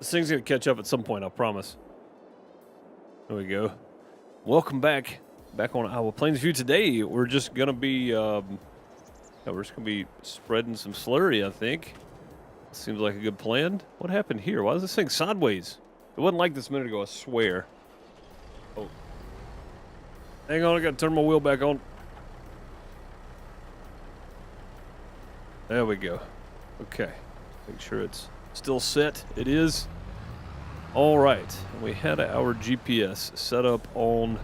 This thing's gonna catch up at some point, I promise. There we go. Welcome back on Iowa Plains View. Today, we're just gonna be, spreading some slurry, I think. Seems like a good plan. What happened here? Why is this thing sideways? It wasn't like this a minute ago, I swear. Oh. Hang on, I gotta turn my wheel back on. There we go. Okay. Make sure it's still set. It is. All right. We had our GPS set up on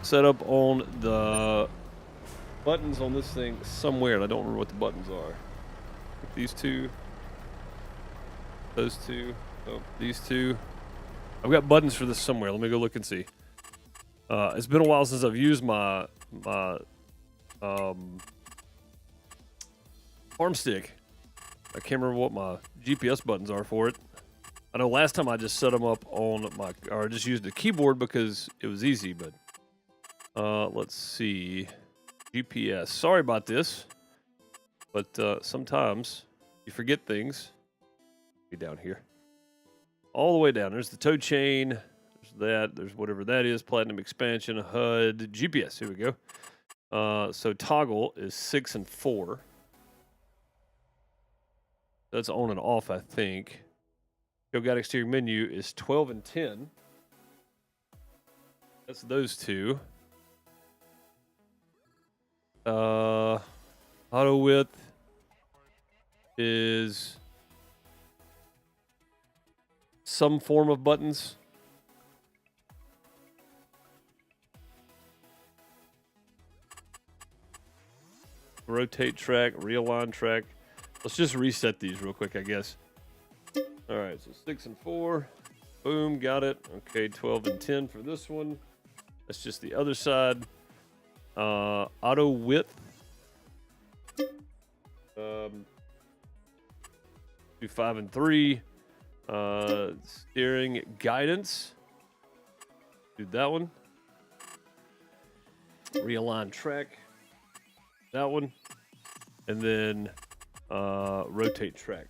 the buttons on this thing somewhere, and I don't remember what the buttons are. These two. Those two. Oh, these two. I've got buttons for this somewhere. Let me go look and see. It's been a while since I've used my farm stick. I can't remember what my GPS buttons are for it. I know last time I just set them up on I just used the keyboard because it was easy, but let's see. GPS. Sorry about this, but sometimes you forget things. Be down here. All the way down. There's the tow chain. There's that. There's whatever that is. Platinum expansion, HUD, GPS. Here we go. So toggle is 6 and 4. That's on and off, I think. Show guide exterior menu is 12 and 10. That's those two. Auto width is some form of buttons. Rotate track, realign track. Let's just reset these real quick, I guess. All right, so 6 and 4. Boom, got it. Okay, 12 and 10 for this one. That's just the other side. Auto width. Do 5 and 3. Steering guidance. Do that one. Realign track. That one. And then rotate track.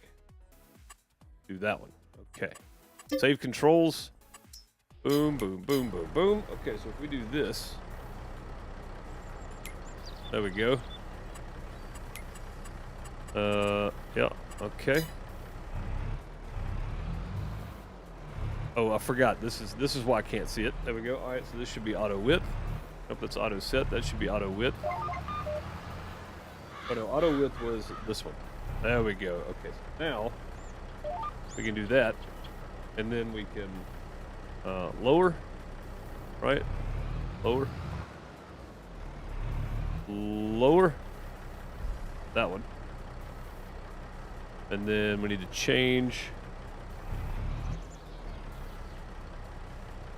Do that one. Okay. Save controls. Boom, boom, boom, boom, boom. Okay, so if we do this. There we go. Yeah, okay. Oh, I forgot. This is why I can't see it. There we go. All right, so this should be auto width. Nope, that's auto set. That should be auto width. Oh no, auto width was this one. There we go. Okay, so now we can do that, and then we can lower, right? Lower. Lower. That one. And then we need to change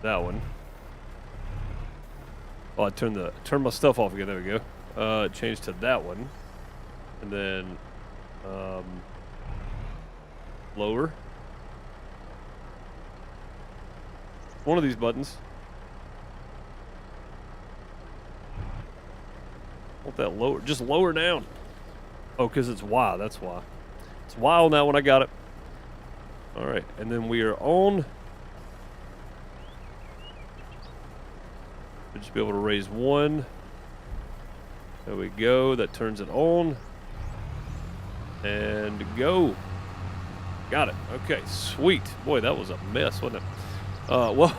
that one. Oh, I turned my stuff off again. There we go. Change to that one. And then lower. One of these buttons. Want that lower? Just lower down. Oh, because it's Y. That's why. It's Y on that one. I got it. All right, and then we are on. We'll just be able to raise one. There we go. That turns it on. And go. Got it. Okay, sweet. Boy, that was a mess, wasn't it? Well,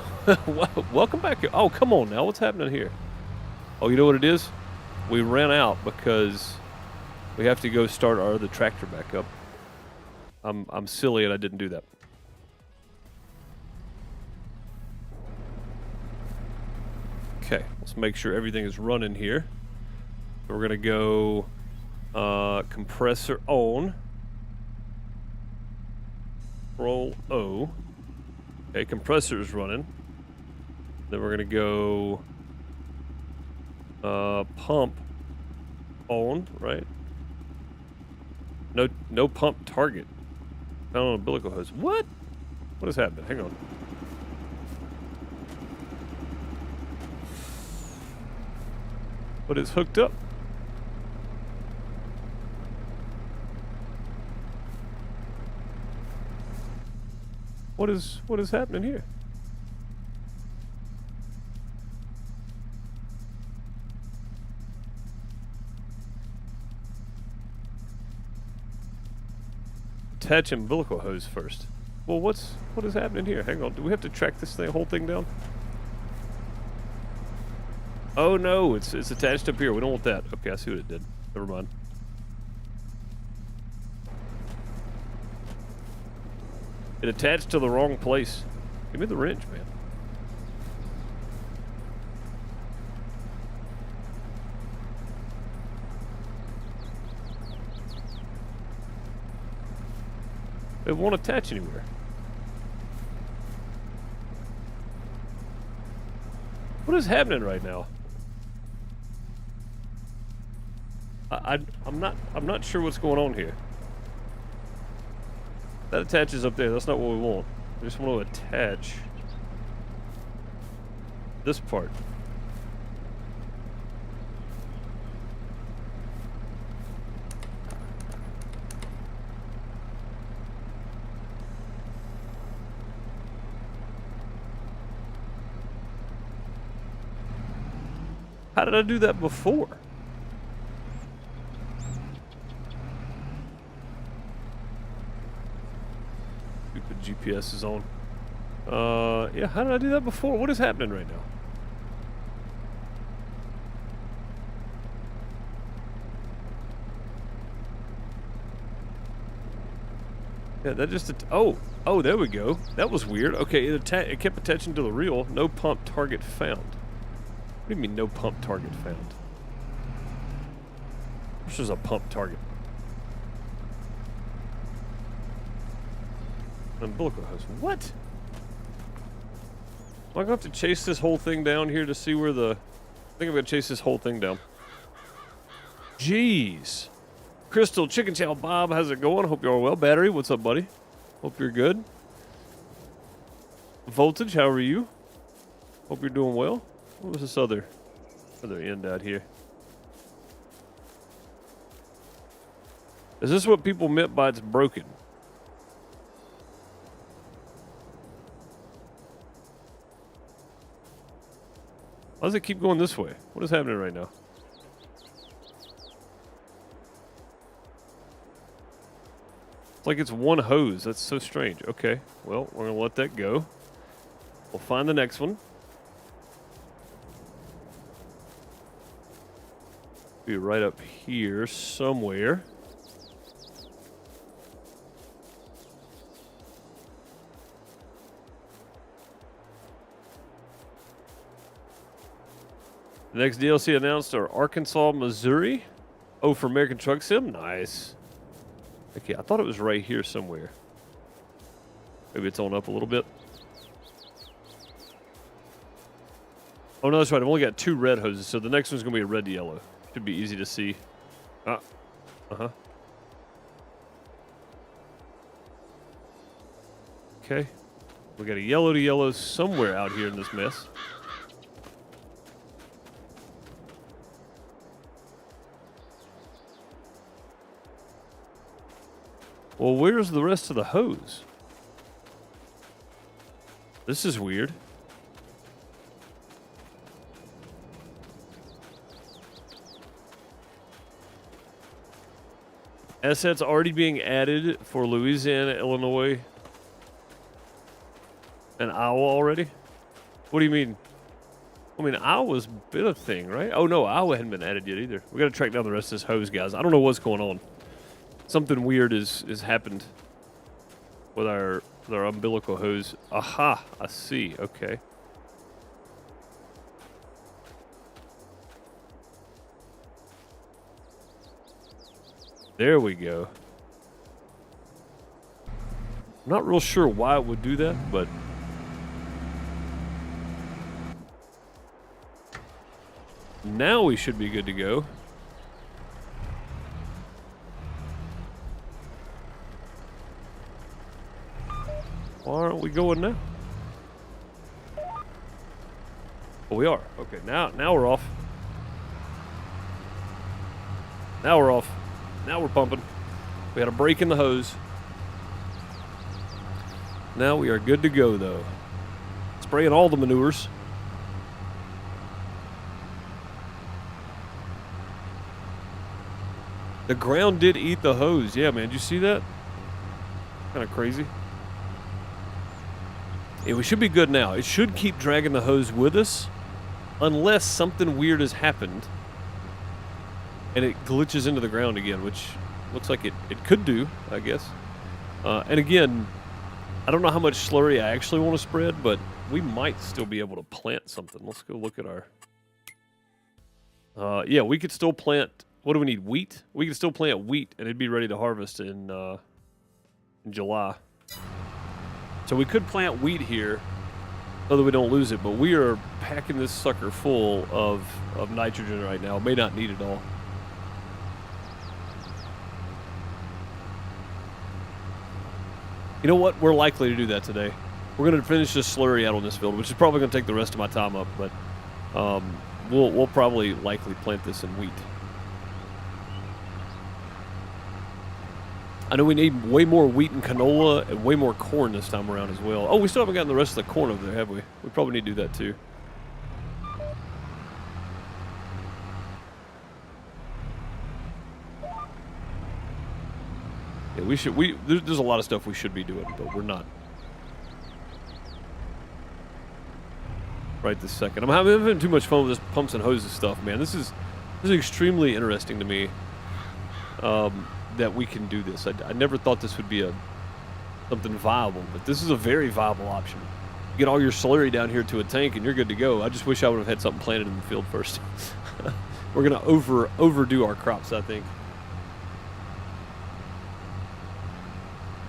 welcome back. Oh, come on now. What's happening here? Oh, you know what it is? We ran out because we have to go start our other tractor back up. I'm silly and I didn't do that. Okay, let's make sure everything is running here. So we're gonna go compressor on. Control O. Okay, compressor is running. Then we're gonna go pump on, right? No pump target. Found on umbilical hose. What? What has happened? Hang on. But it's hooked up. What is happening here? Attach umbilical hose first. Well, what is happening here? Hang on. Do we have to track this whole thing down? Oh no, it's attached up here. We don't want that. Okay, I see what it did. Never mind. It attached to the wrong place. Give me the wrench, man. It won't attach anywhere. What is happening right now? I'm not sure what's going on here. That attaches up there. That's not what we want. We just want to attach this part. How did I do that before? Stupid GPS is on. Yeah, how did I do that before? What is happening right now? Yeah, that just... Oh, there we go. That was weird. Okay, it kept attaching to the reel. No pump target found. What do you mean, no pump target found? This is a pump target. Umbilical hose. What? Am I going to have to chase this whole thing down here to see where the... I think I'm going to chase this whole thing down. Jeez. Crystal, Chicken Chow, Bob, how's it going? Hope you're all well. Battery, what's up, buddy? Hope you're good. Voltage, how are you? Hope you're doing well. What was this other end out here? Is this what people meant by it's broken? Why does it keep going this way? What is happening right now? It's like it's one hose. That's so strange. Okay, well, we're going to let that go. We'll find the next one. Be right up here somewhere. The next DLC announced are Arkansas, Missouri. Oh, for American Truck Sim? Nice. Okay, I thought it was right here somewhere. Maybe it's on up a little bit. Oh, no, that's right. I've only got 2 red hoses, so the next one's going to be a red to yellow. Should be easy to see. Okay. We got a yellow to yellow somewhere out here in this mess. Well, where's the rest of the hose? This is weird. Assets already being added for Louisiana, Illinois, and Iowa already? What do you mean? I mean, Iowa's been a thing, right? Oh, no, Iowa hadn't been added yet either. We got to track down the rest of this hose, guys. I don't know what's going on. Something weird has happened with our umbilical hose. Aha, I see. Okay. There we go. I'm not real sure why it would do that, but now we should be good to go. Why aren't we going now? Oh, we are. Okay, now we're off. Now we're off. Now we're pumping. We had a break in the hose. Now we are good to go, though. Spraying all the manures. The ground did eat the hose. Yeah, man. Did you see that? Kind of crazy. Yeah, we should be good now. It should keep dragging the hose with us unless something weird has happened and it glitches into the ground again, which looks like it could do, I guess. And again, I don't know how much slurry I actually want to spread, but we might still be able to plant something. Let's go look at our... yeah, we could still plant... What do we need? Wheat? We could still plant wheat, and it'd be ready to harvest in July. So we could plant wheat here, so that we don't lose it, but we are packing this sucker full of nitrogen right now. May not need it all. You know what? We're likely to do that today. We're going to finish this slurry out on this field, which is probably going to take the rest of my time up, but we'll probably likely plant this in wheat. I know we need way more wheat and canola and way more corn this time around as well. Oh, we still haven't gotten the rest of the corn over there, have we? We probably need to do that too. Yeah, we should. There's a lot of stuff we should be doing, but we're not. Right this second. I'm having too much fun with this pumps and hoses stuff, man. This is extremely interesting to me. That we can do this. I never thought this would be something viable, but this is a very viable option. You get all your slurry down here to a tank and you're good to go. I just wish I would have had something planted in the field first. We're gonna overdo our crops, I think.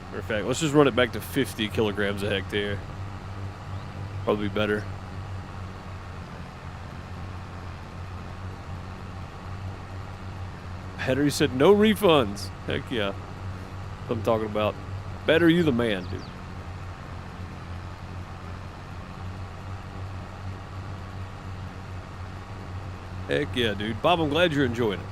Matter of fact, let's just run it back to 50 kilograms a hectare. Probably better. Header, he said no refunds. Heck yeah. That's what I'm talking about. Better you the man, dude. Heck yeah, dude. Bob, I'm glad you're enjoying it.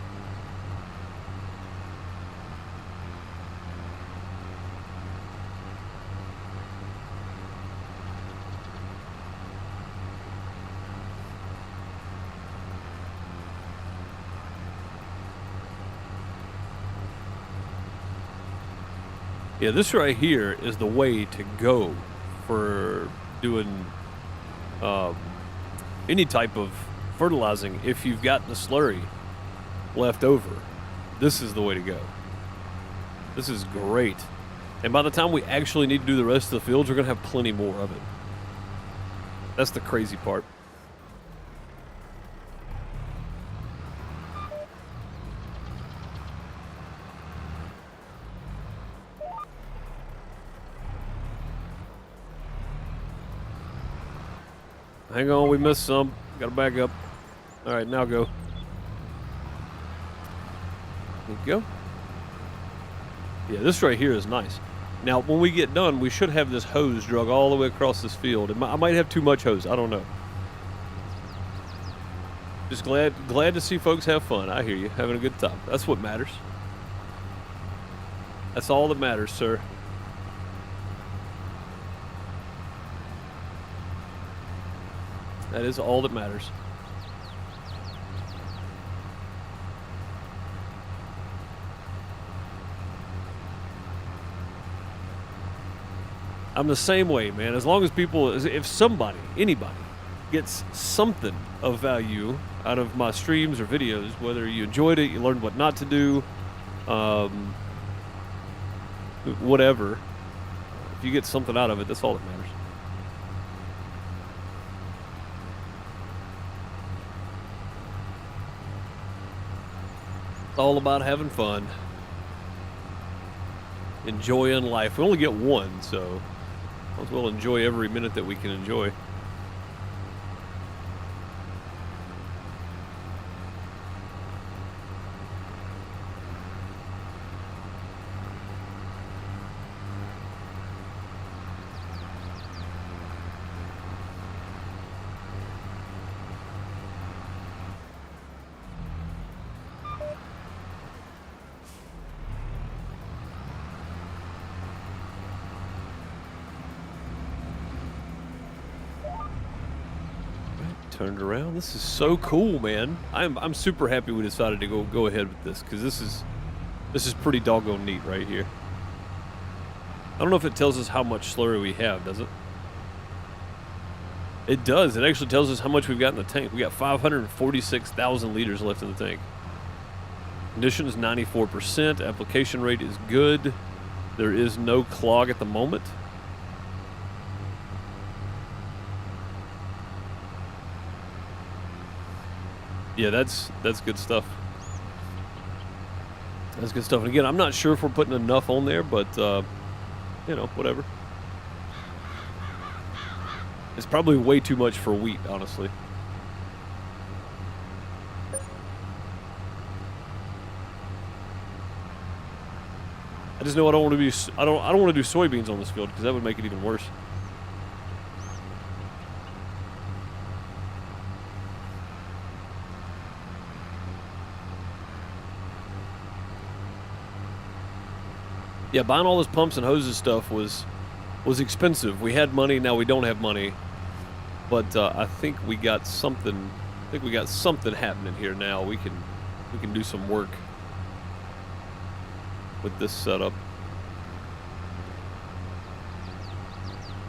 Yeah, this right here is the way to go for doing any type of fertilizing. If you've got the slurry left over, this is the way to go. This is great. And by the time we actually need to do the rest of the fields, we're going to have plenty more of it. That's the crazy part. Hang on, we missed some. Gotta back up. All right, now go. There you go. Yeah, this right here is nice. Now, when we get done, we should have this hose drug all the way across this field. I might have too much hose. I don't know. Just glad to see folks have fun. I hear you. Having a good time. That's what matters. That's all that matters, sir. That is all that matters. I'm the same way, man. As long as people, if somebody, anybody, gets something of value out of my streams or videos, whether you enjoyed it, you learned what not to do, whatever, if you get something out of it, that's all that matters. All about having fun, enjoying life. We only get one, so might as well enjoy every minute that we can enjoy. turned around. This is so cool, man. I'm super happy we decided to go ahead with this, because this is pretty doggone neat right here. I don't know if it tells us how much slurry we have, does it? It does. It actually tells us how much we've got in the tank. We got 546,000 liters left in the tank. Condition is 94%. Application rate is good. There is no clog at the moment. Yeah, that's good stuff. That's good stuff. And again, I'm not sure if we're putting enough on there, but you know, whatever. It's probably way too much for wheat, honestly. I just know I don't want to be. I don't want to do soybeans on this field, because that would make it even worse. Yeah, buying all this pumps and hoses stuff was expensive. We had money, now we don't have money. But I think we got something. I think we got something happening here now. We can do some work with this setup.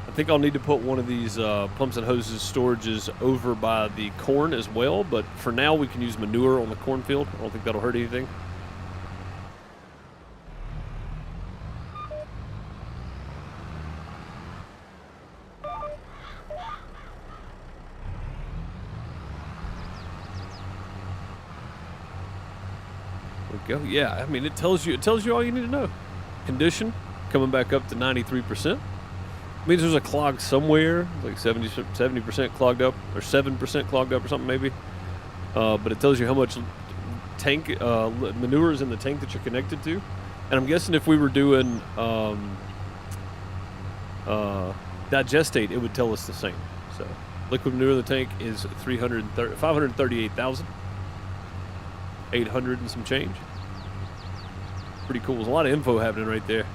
I think I'll need to put one of these pumps and hoses storages over by the corn as well. But for now, we can use manure on the cornfield. I don't think that'll hurt anything. Go. Yeah, I mean, it tells you all you need to know. Condition coming back up to 93%. Means there's a clog somewhere, like 70% clogged up, or 7% clogged up, or something maybe. But it tells you how much tank manure is in the tank that you're connected to. And I'm guessing if we were doing digestate, it would tell us the same. So liquid manure in the tank is 538,000. 800 and some change. Pretty cool. There's a lot of info happening right there.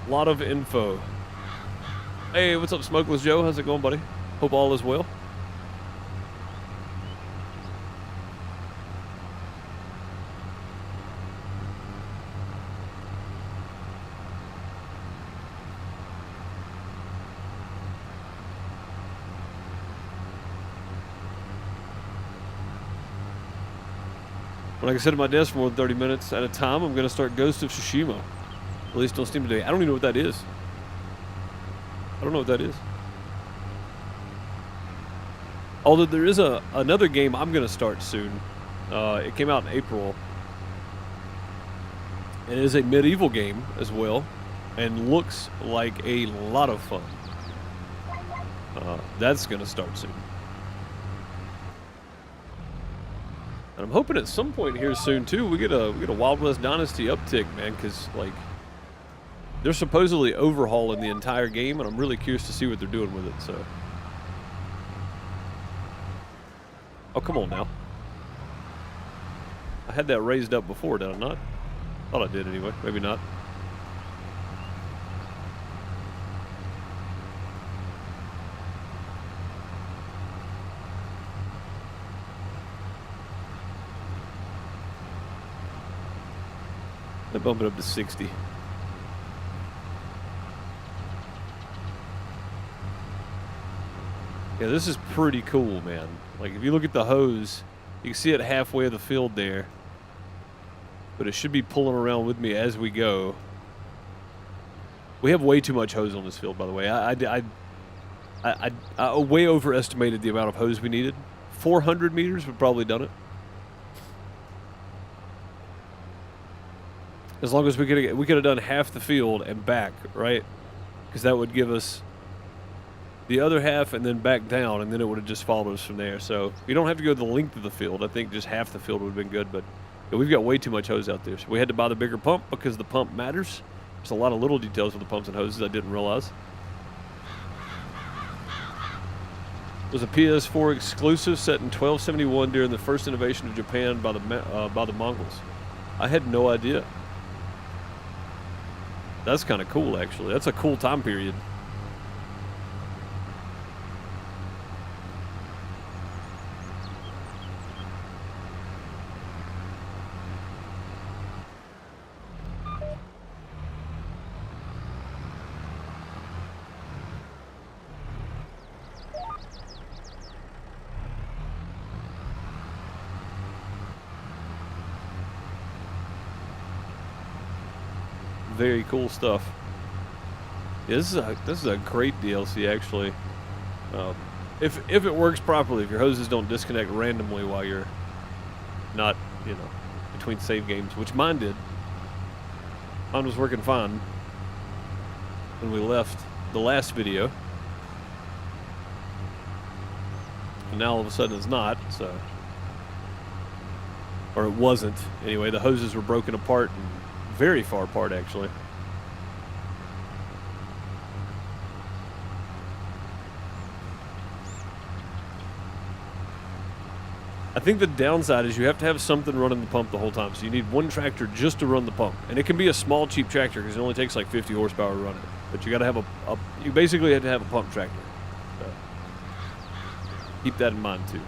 A lot of info. Hey, what's up, Smokeless Joe? How's it going, buddy? Hope all is well. When I can sit at my desk for more than 30 minutes at a time, I'm going to start Ghost of Tsushima. At least on Steam today. I don't even know what that is. I don't know what that is. Although there is another game I'm going to start soon. It came out in April. And it is a medieval game as well. And looks like a lot of fun. That's going to start soon. And I'm hoping at some point here soon too we get a Wild West Dynasty uptick, man, because like they're supposedly overhauling the entire game, and I'm really curious to see what they're doing with it. So, oh, come on now! I had that raised up before, did I not? Thought I did anyway. Maybe not. I bump it up to 60. Yeah, this is pretty cool, man. Like, if you look at the hose, you can see it halfway of the field there. But it should be pulling around with me as we go. We have way too much hose on this field, by the way. I way overestimated the amount of hose we needed. 400 meters would probably done it. As long as we could have done half the field and back, right? Because that would give us the other half and then back down, and then it would have just followed us from there. So you don't have to go the length of the field. I think just half the field would have been good, but yeah, we've got way too much hose out there. So we had to buy the bigger pump because the pump matters. There's a lot of little details with the pumps and hoses I didn't realize. It was a PS4 exclusive set in 1271 during the first invasion of Japan by the Mongols. I had no idea. That's kind of cool, actually. That's a cool time period. very cool stuff. Yeah, this is a great DLC actually. If it works properly, if your hoses don't disconnect randomly while you're not, you know, between save games, which mine did. Mine was working fine when we left the last video. And now all of a sudden it's not, so. Or it wasn't. Anyway, the hoses were broken apart, and very far apart actually. I think the downside is you have to have something running the pump the whole time. So you need one tractor just to run the pump. And it can be a small, cheap tractor because it only takes like 50 horsepower to run it. But you got to have you basically have to have a pump tractor. So keep that in mind too.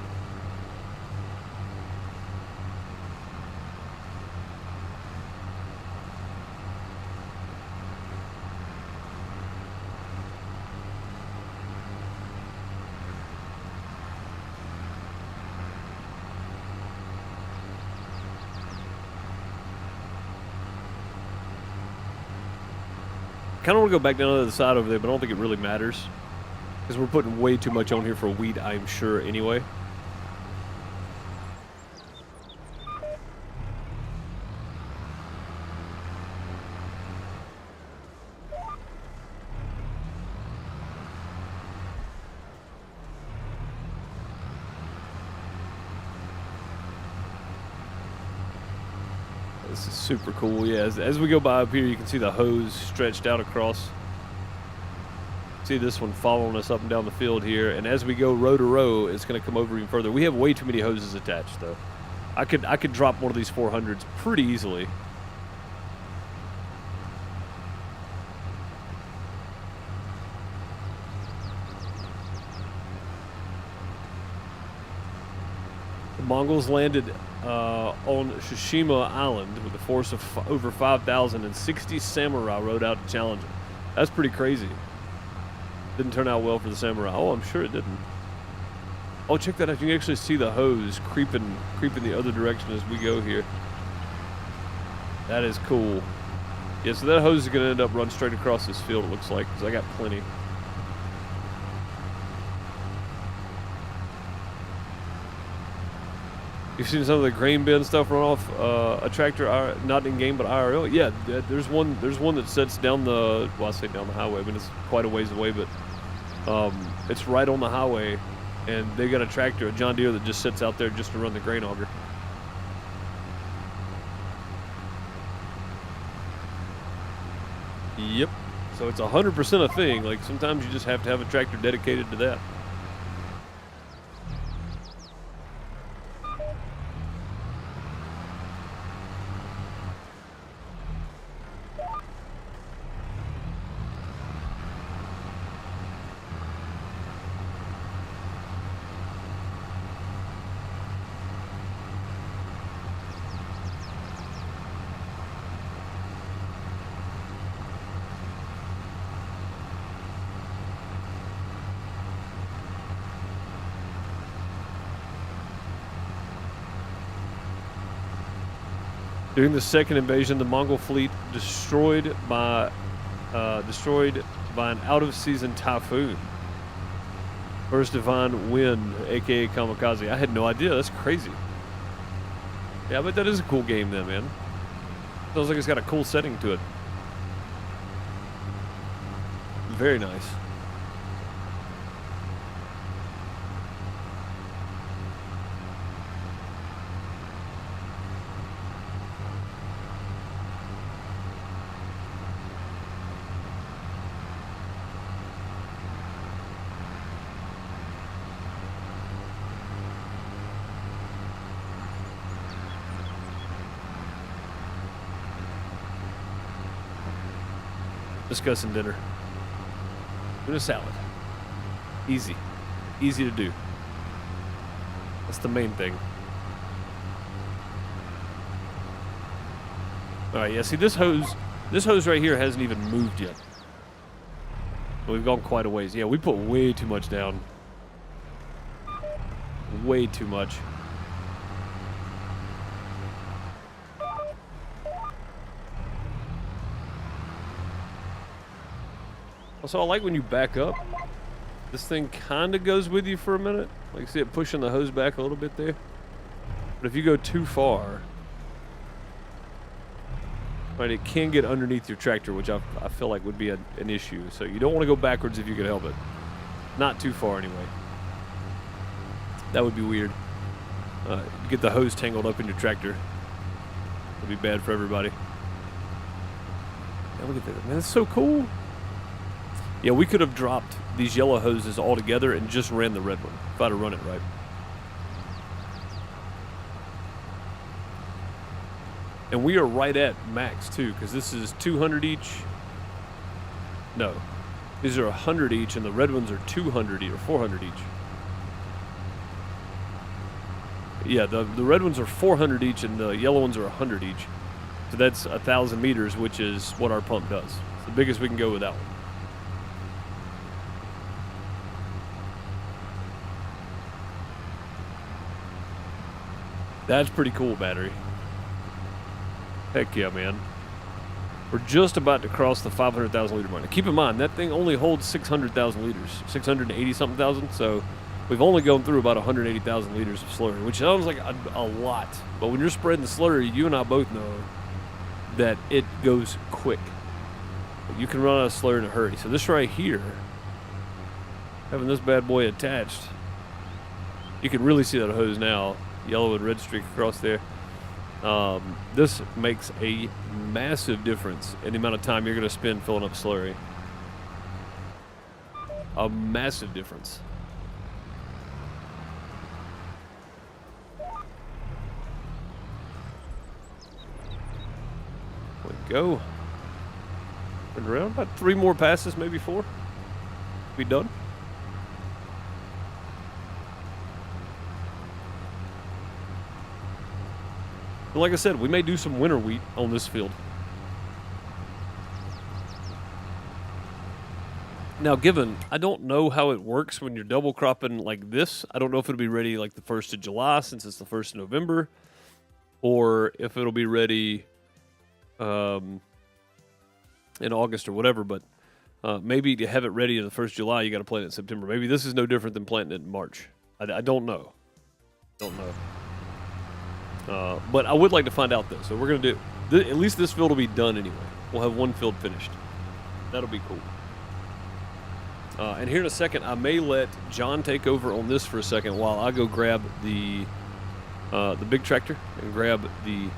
I kind of want to go back down to the side over there, but I don't think it really matters. Because we're putting way too much on here for wheat, I'm sure, anyway. This is super cool. Yeah, as we go by up here, you can see the hose stretched out across. See this one following us up and down the field here. And as we go row to row, it's going to come over even further. We have way too many hoses attached, though. I could drop one of these 400s pretty easily. The Mongols landed on Tsushima Island with a force of over 5,000 and 60 samurai rode out to challenge them. That's pretty crazy. Didn't turn out well for the samurai. Oh, I'm sure it didn't. Oh, check that out. You can actually see the hose creeping the other direction as we go here. That is cool. Yeah, so that hose is going to end up running straight across this field, it looks like, because I got plenty. You've seen some of the grain bin stuff run off a tractor, not in game but IRL. Yeah, there's one that sits down the, well, I say down the highway. I mean, it's quite a ways away, but it's right on the highway, and they got a tractor, a John Deere, that just sits out there just to run the grain auger. Yep. So it's 100% a thing. Like sometimes you just have to have a tractor dedicated to that. During the second invasion, the Mongol fleet destroyed by an out-of-season typhoon. First divine wind, aka kamikaze. I had no idea. That's crazy. Yeah, but that is a cool game then, man. Sounds like it's got a cool setting to it. Very nice. Discussing dinner. Doing a salad. Easy. Easy to do. That's the main thing. Alright, yeah, see this hose right here hasn't even moved yet. We've gone quite a ways. Yeah, we put way too much down. Way too much. Also, I like when you back up, this thing kind of goes with you for a minute. Like, see it pushing the hose back a little bit there. But if you go too far, right, it can get underneath your tractor, which I feel like would be an issue. So you don't want to go backwards if you can help it. Not too far anyway. That would be weird. You get the hose tangled up in your tractor. It'd be bad for everybody. Yeah, look at that, man, that's so cool. Yeah, we could have dropped these yellow hoses all together and just ran the red one if I'd have run it right. And we are right at max too, because this is 200 each. No, these are 100 each, and the red ones are 200 or 400 each. Yeah, the red ones are 400 each, and the yellow ones are 100 each. So that's 1,000 meters, which is what our pump does. It's the biggest we can go with that one. That's pretty cool, battery. Heck yeah, man. We're just about to cross the 500,000 liter mark. Now, keep in mind, that thing only holds 600,000 liters, 680-something thousand, so we've only gone through about 180,000 liters of slurry, which sounds like a lot. But when you're spreading the slurry, you and I both know that it goes quick. You can run out of slurry in a hurry. So this right here, having this bad boy attached, you can really see that hose now. Yellow and red streak across there. This makes a massive difference in the amount of time you're going to spend filling up slurry. A massive difference. There we go. Turn around. About 3 more passes, maybe 4. Be done. But like I said, we may do some winter wheat on this field. Now, given I don't know how it works when you're double cropping like this, I don't know if it'll be ready like the 1st of July since it's the 1st of November, or if it'll be ready in August or whatever. But maybe to have it ready in the 1st of July, you got to plant it in September. Maybe this is no different than planting it in March. I don't know. Don't know. But I would like to find out, though. So we're going to do... at least this field will be done anyway. We'll have one field finished. That'll be cool. And here in a second, I may let John take over on this for a second while I go grab the big tractor and grab the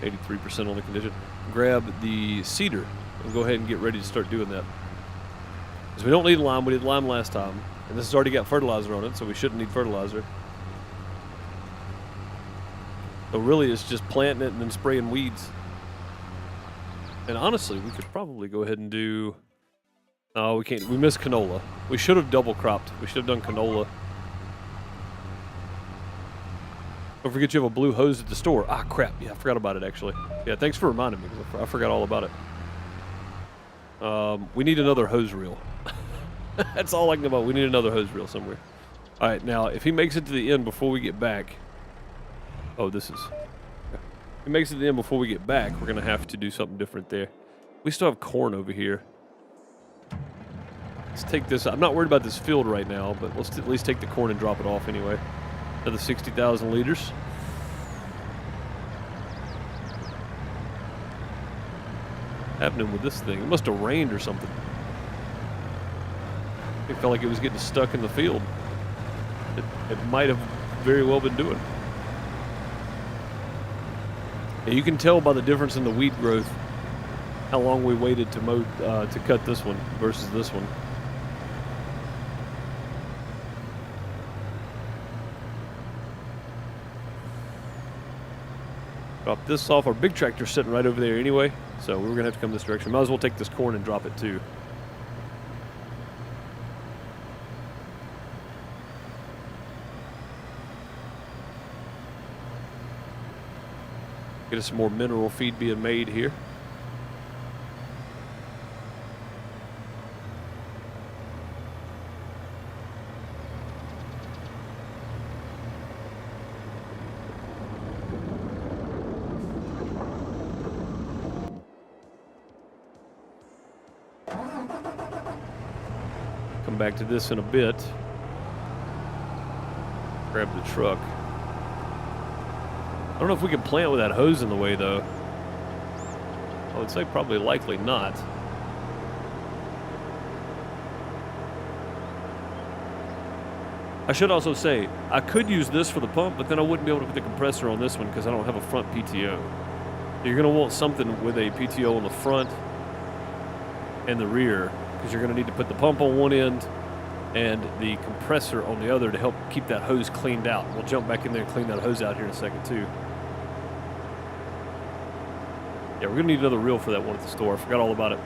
83% on the condition. Grab the seeder and go ahead and get ready to start doing that. Because we don't need lime. We did lime last time. And this has already got fertilizer on it, so we shouldn't need fertilizer. So really, it's just planting it and then spraying weeds. And honestly, we could probably go ahead and do... No, we can't. We missed canola. We should have double cropped. We should have done canola. Don't forget you have a blue hose at the store. Ah, crap. Yeah, I forgot about it, actually. Yeah, thanks for reminding me, because I forgot all about it. We need another hose reel. That's all I can know about. We need another hose reel somewhere. All right, now, if he makes it to the end before we get back... Oh, this is... If he makes it to the end before we get back, we're going to have to do something different there. We still have corn over here. Let's take this... I'm not worried about this field right now, but let's at least take the corn and drop it off anyway. Another 60,000 liters. What's happening with this thing? It must have rained or something. It felt like it was getting stuck in the field. It might have very well been doing. Yeah, you can tell by the difference in the weed growth how long we waited to mow to cut this one versus this one. Drop this off. Our big tractor's sitting right over there anyway, so we're gonna have to come this direction. Might as well take this corn and drop it too. Get us some more mineral feed being made here. come back to this in a bit. Grab the truck. I don't know if we can plant with that hose in the way, though. I would say probably likely not. I should also say, I could use this for the pump, but then I wouldn't be able to put the compressor on this one because I don't have a front PTO. You're going to want something with a PTO on the front and the rear because you're going to need to put the pump on one end and the compressor on the other to help keep that hose cleaned out. We'll jump back in there and clean that hose out here in a second, too. Yeah, we're going to need another reel for that one at the store. I forgot all about it.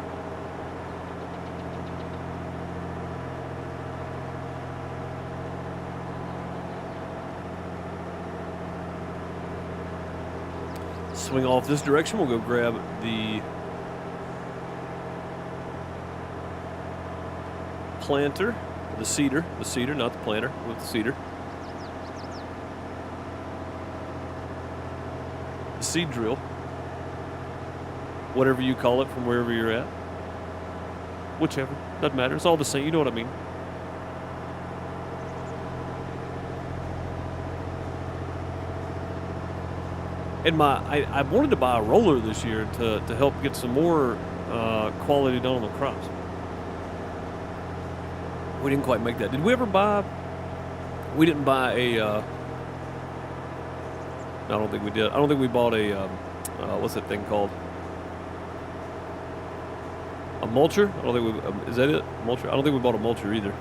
Swing off this direction. We'll go grab the planter, the seeder, not the planter, with the seeder. The seed drill, whatever you call it from wherever you're at. Whichever, doesn't matter. It's all the same. You know what I mean. And I wanted to buy a roller this year to help get some more quality done on the crops. We didn't quite make that. Did we ever buy? We didn't buy a. I don't think we did. I don't think we bought a. What's that thing called? A mulcher? I don't think we. Is that it? Mulcher? I don't think we bought a mulcher either.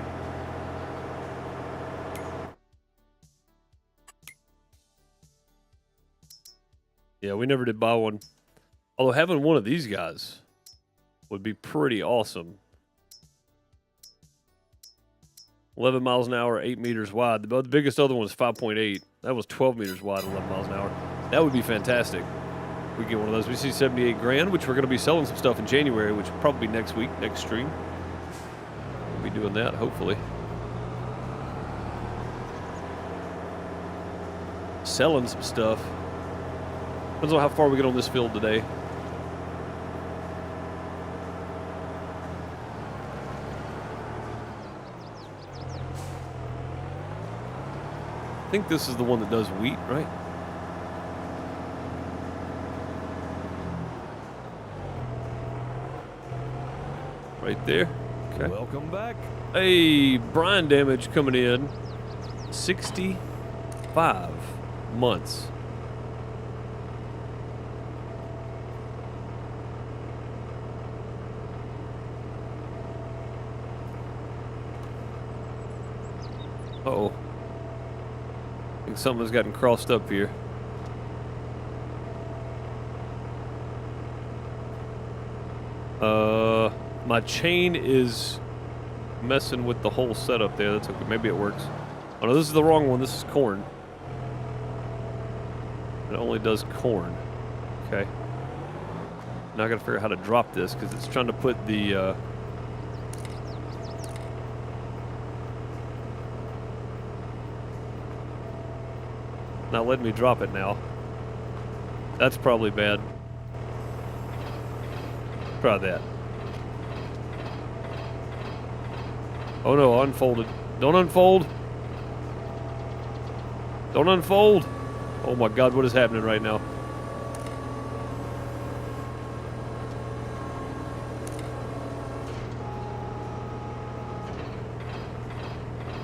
Yeah, we never did buy one. Although having one of these guys would be pretty awesome. 11 miles an hour, 8 meters wide. The biggest other one was 5.8. That was 12 meters wide, 11 miles an hour. That would be fantastic. We get one of those. We see 78 grand, which we're going to be selling some stuff in January, which will probably be next week, next stream. We'll be doing that, hopefully. Selling some stuff. Depends on how far we get on this field today. I think this is the one that does wheat, right? Right there. Okay. Welcome back. Hey, brine damage coming in. 65 months. Uh-oh. I think something has gotten crossed up here. My chain is messing with the whole setup there. That's okay. Maybe it works. Oh no, this is the wrong one. This is corn. It only does corn. Okay. Now I gotta figure out how to drop this because it's trying to put the not letting me drop it now. That's probably bad. Try that. Oh no, unfolded. Don't unfold. Don't unfold. Oh my God, what is happening right now?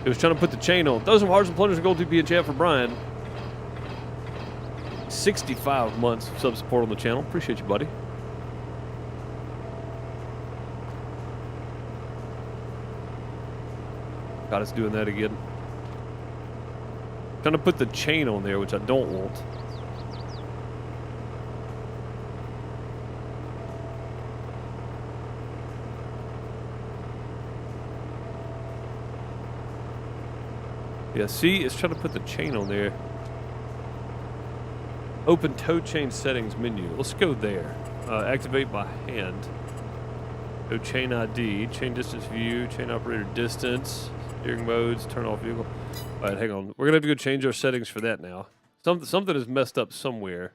It was trying to put the chain on. Those are hearts and plungers and gold TP and chat for Brian. 65 months of sub support on the channel. Appreciate you, buddy. God, it's doing that again. Trying to put the chain on there, which I don't want. Yeah, see, it's trying to put the chain on there. Open tow chain settings menu. Let's go there. Activate by hand. Go chain ID, chain distance view, chain operator distance, steering modes, turn off vehicle. All right, hang on. We're gonna have to go change our settings for that now. Something is messed up somewhere.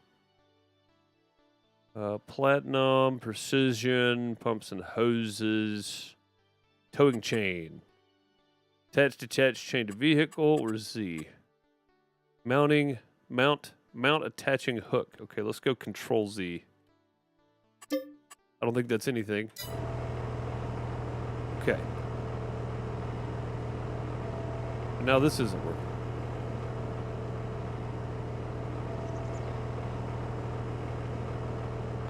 Platinum, precision, pumps and hoses, towing chain. Attach, detach, chain to vehicle, or Z? Mounting, mount attaching hook. Okay, let's go Control Z. I don't think that's anything. Okay. Now this isn't working.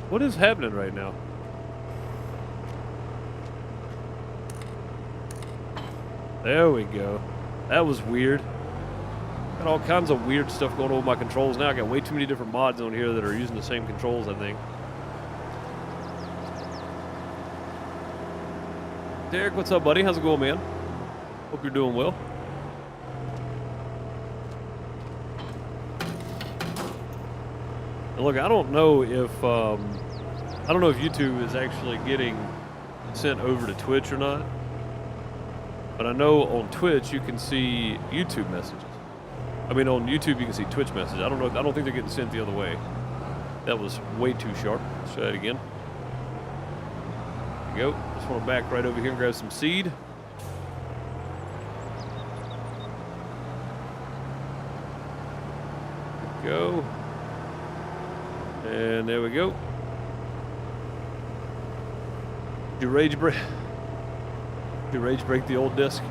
What is happening right now? There we go. That was weird. Got all kinds of weird stuff going on with my controls now. I got way too many different mods on here that are using the same controls, I think. Derek, what's up, buddy? How's it going, man? Hope you're doing well. And look, I don't know if YouTube is actually getting sent over to Twitch or not. But I know on Twitch you can see YouTube messages. I mean, on YouTube you can see Twitch messages. I don't know. I don't think they're getting sent the other way. That was way too sharp. Let's try that again. There we go. Just want to back right over here and grab some seed. There we go. And there we go. Did you rage break? Did you rage break the old disc?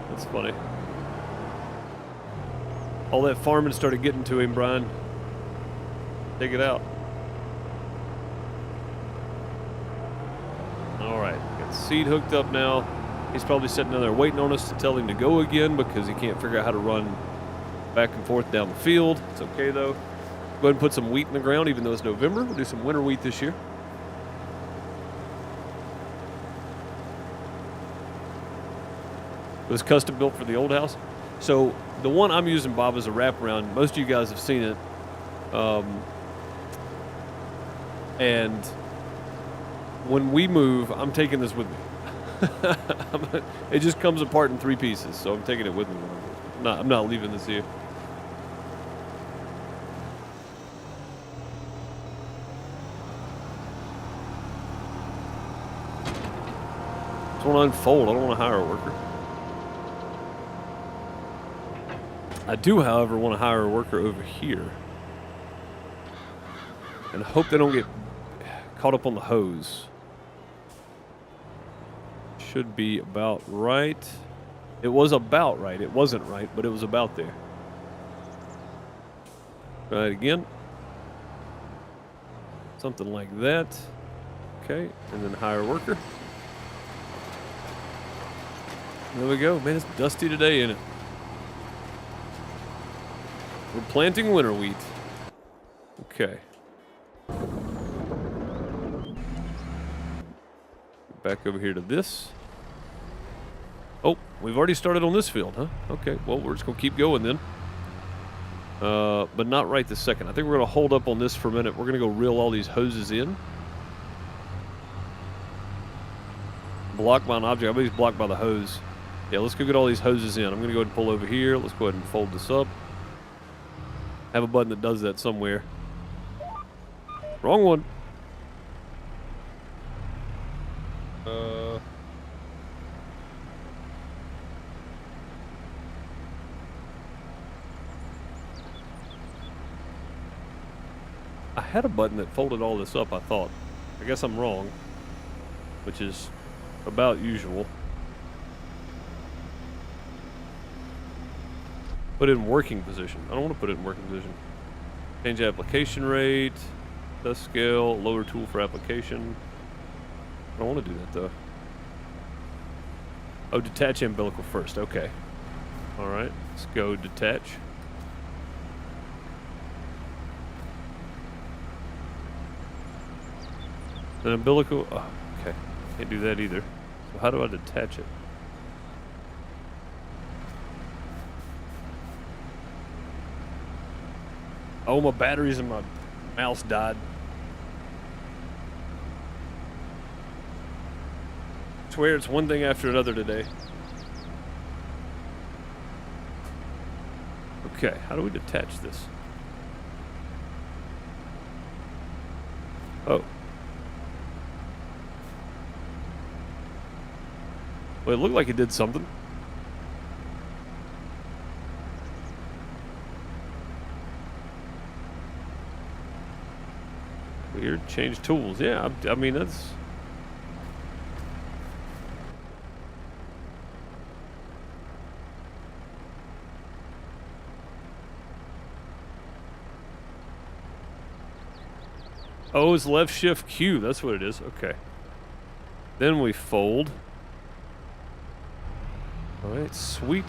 That's funny. All that farming started getting to him, Brian. Take it out. All right, got the seed hooked up now. He's probably sitting down there waiting on us to tell him to go again because he can't figure out how to run back and forth down the field. It's okay though. Go ahead and put some wheat in the ground, even though it's November. We'll do some winter wheat this year. It was custom built for the old house. So the one I'm using, Bob, is a wraparound. Most of you guys have seen it. And when we move, I'm taking this with me. It just comes apart in 3 pieces, so I'm taking it with me. I'm not leaving this here. I just want to unfold. I don't want to hire a worker. I do, however, want to hire a worker over here. And hope they don't get caught up on the hose. Should be about right. It was about right. It wasn't right, but it was about there. Try it again. Something like that. Okay, and then hire a worker. There we go. Man, it's dusty today, isn't it? We're planting winter wheat. Okay. Back over here to this. Oh, we've already started on this field, huh? Okay, well, we're just going to keep going then. But not right this second. I think we're going to hold up on this for a minute. We're going to go reel all these hoses in. Blocked by an object. I bet he's blocked by the hose. Yeah, let's go get all these hoses in. I'm going to go ahead and pull over here. Let's go ahead and fold this up. Have a button that does that somewhere. Wrong one. I had a button that folded all this up, I thought. I guess I'm wrong, which is about usual. Put it in working position. I don't want to put it in working position. Change application rate, dust scale, lower tool for application. I don't want to do that though. Oh, detach umbilical first. Okay. All right. Let's go detach. An umbilical. Oh, okay. Can't do that either. So how do I detach it? Oh, my batteries and my mouse died. I swear it's one thing after another today. Okay, how do we detach this? Oh. Well, it looked like it did something. Weird. Change tools. Yeah, I mean, that's... Oh, it's left shift Q. That's what it is. Okay. Then we fold. All right, sweet.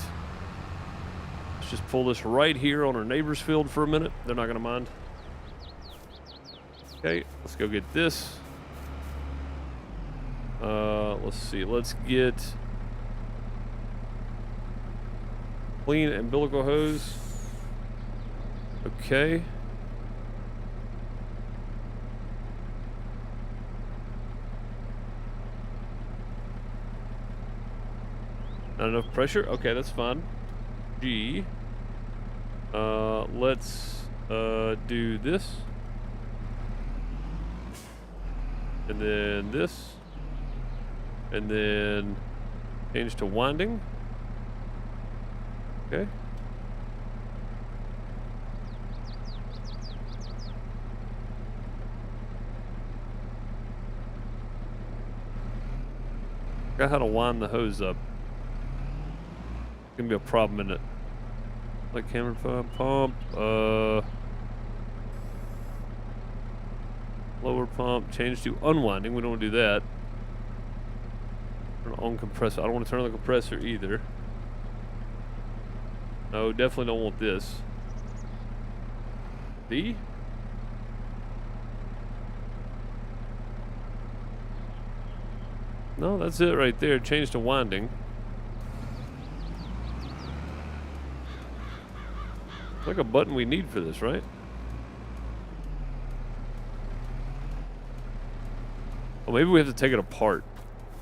Let's just pull this right here on our neighbor's field for a minute. They're not going to mind. Okay, let's go get this. Let's see. Let's get clean umbilical hose. Okay. Not enough pressure? Okay, that's fine. G. Let's do this. And then this. And then change to winding. Okay. Forgot how to wind the hose up. Gonna be a problem, isn't it? Like camera pump, lower pump, change to unwinding. We don't want to do that. Turn on compressor. I don't want to turn on the compressor either. No, definitely don't want this. D? No, that's it right there. Change to winding. Like a button we need for this, right? Oh, maybe we have to take it apart.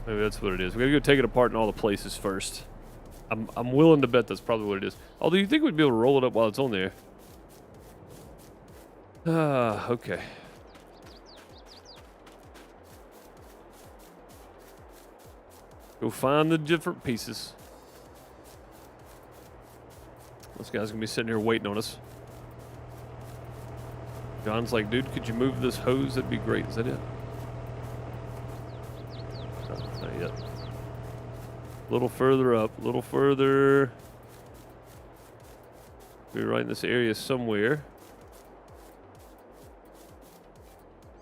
Maybe that's what it is. We gotta go take it apart in all the places first. I'm willing to bet that's probably what it is. Although you think we'd be able to roll it up while it's on there. Okay. Go find the different pieces. This guy's gonna be sitting here waiting on us. John's like, dude, could you move this hose? That'd be great. Is that it? No, not yet. A little further up, a little further. Be right in this area somewhere.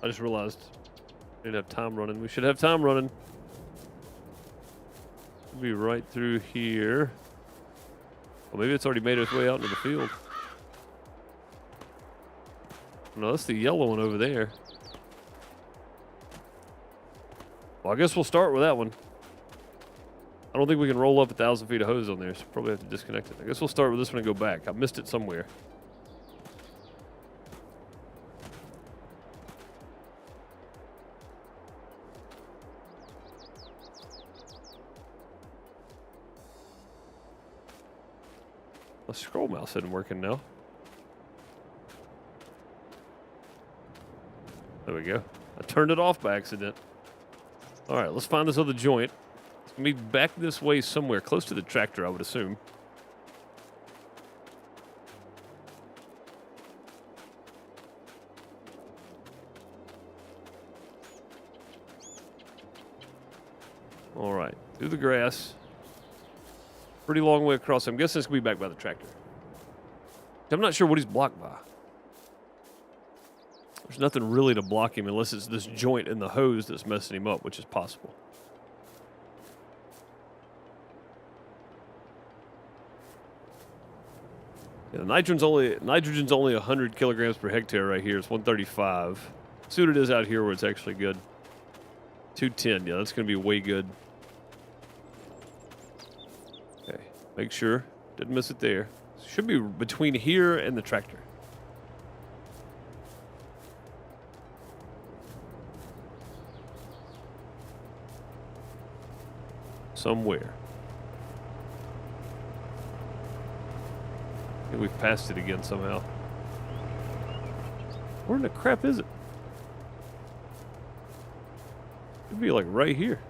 I just realized we didn't have time running. We should have time running. It'll be right through here. Well, maybe it's already made its way out into the field. No, that's the yellow one over there. Well, I guess we'll start with that one. I don't think we can roll up 1,000 feet of hose on there, so probably have to disconnect it. I guess we'll start with this one and go back. I missed it somewhere. The scroll mouse isn't working now. There we go. I turned it off by accident. All right, let's find this other joint. It's going to be back this way somewhere, close to the tractor, I would assume. All right, through the grass. Pretty long way across. I'm guessing it's going to be back by the tractor. I'm not sure what he's blocked by. There's nothing really to block him unless it's this joint in the hose that's messing him up, which is possible. Yeah, nitrogen's only 100 kilograms per hectare right here. It's 135. See what it is out here where it's actually good. 210. Yeah, that's going to be way good. Okay, make sure. Didn't miss it there. Should be between here and the tractor. Somewhere. I think we've passed it again somehow. Where in the crap is it? It'd be like right here.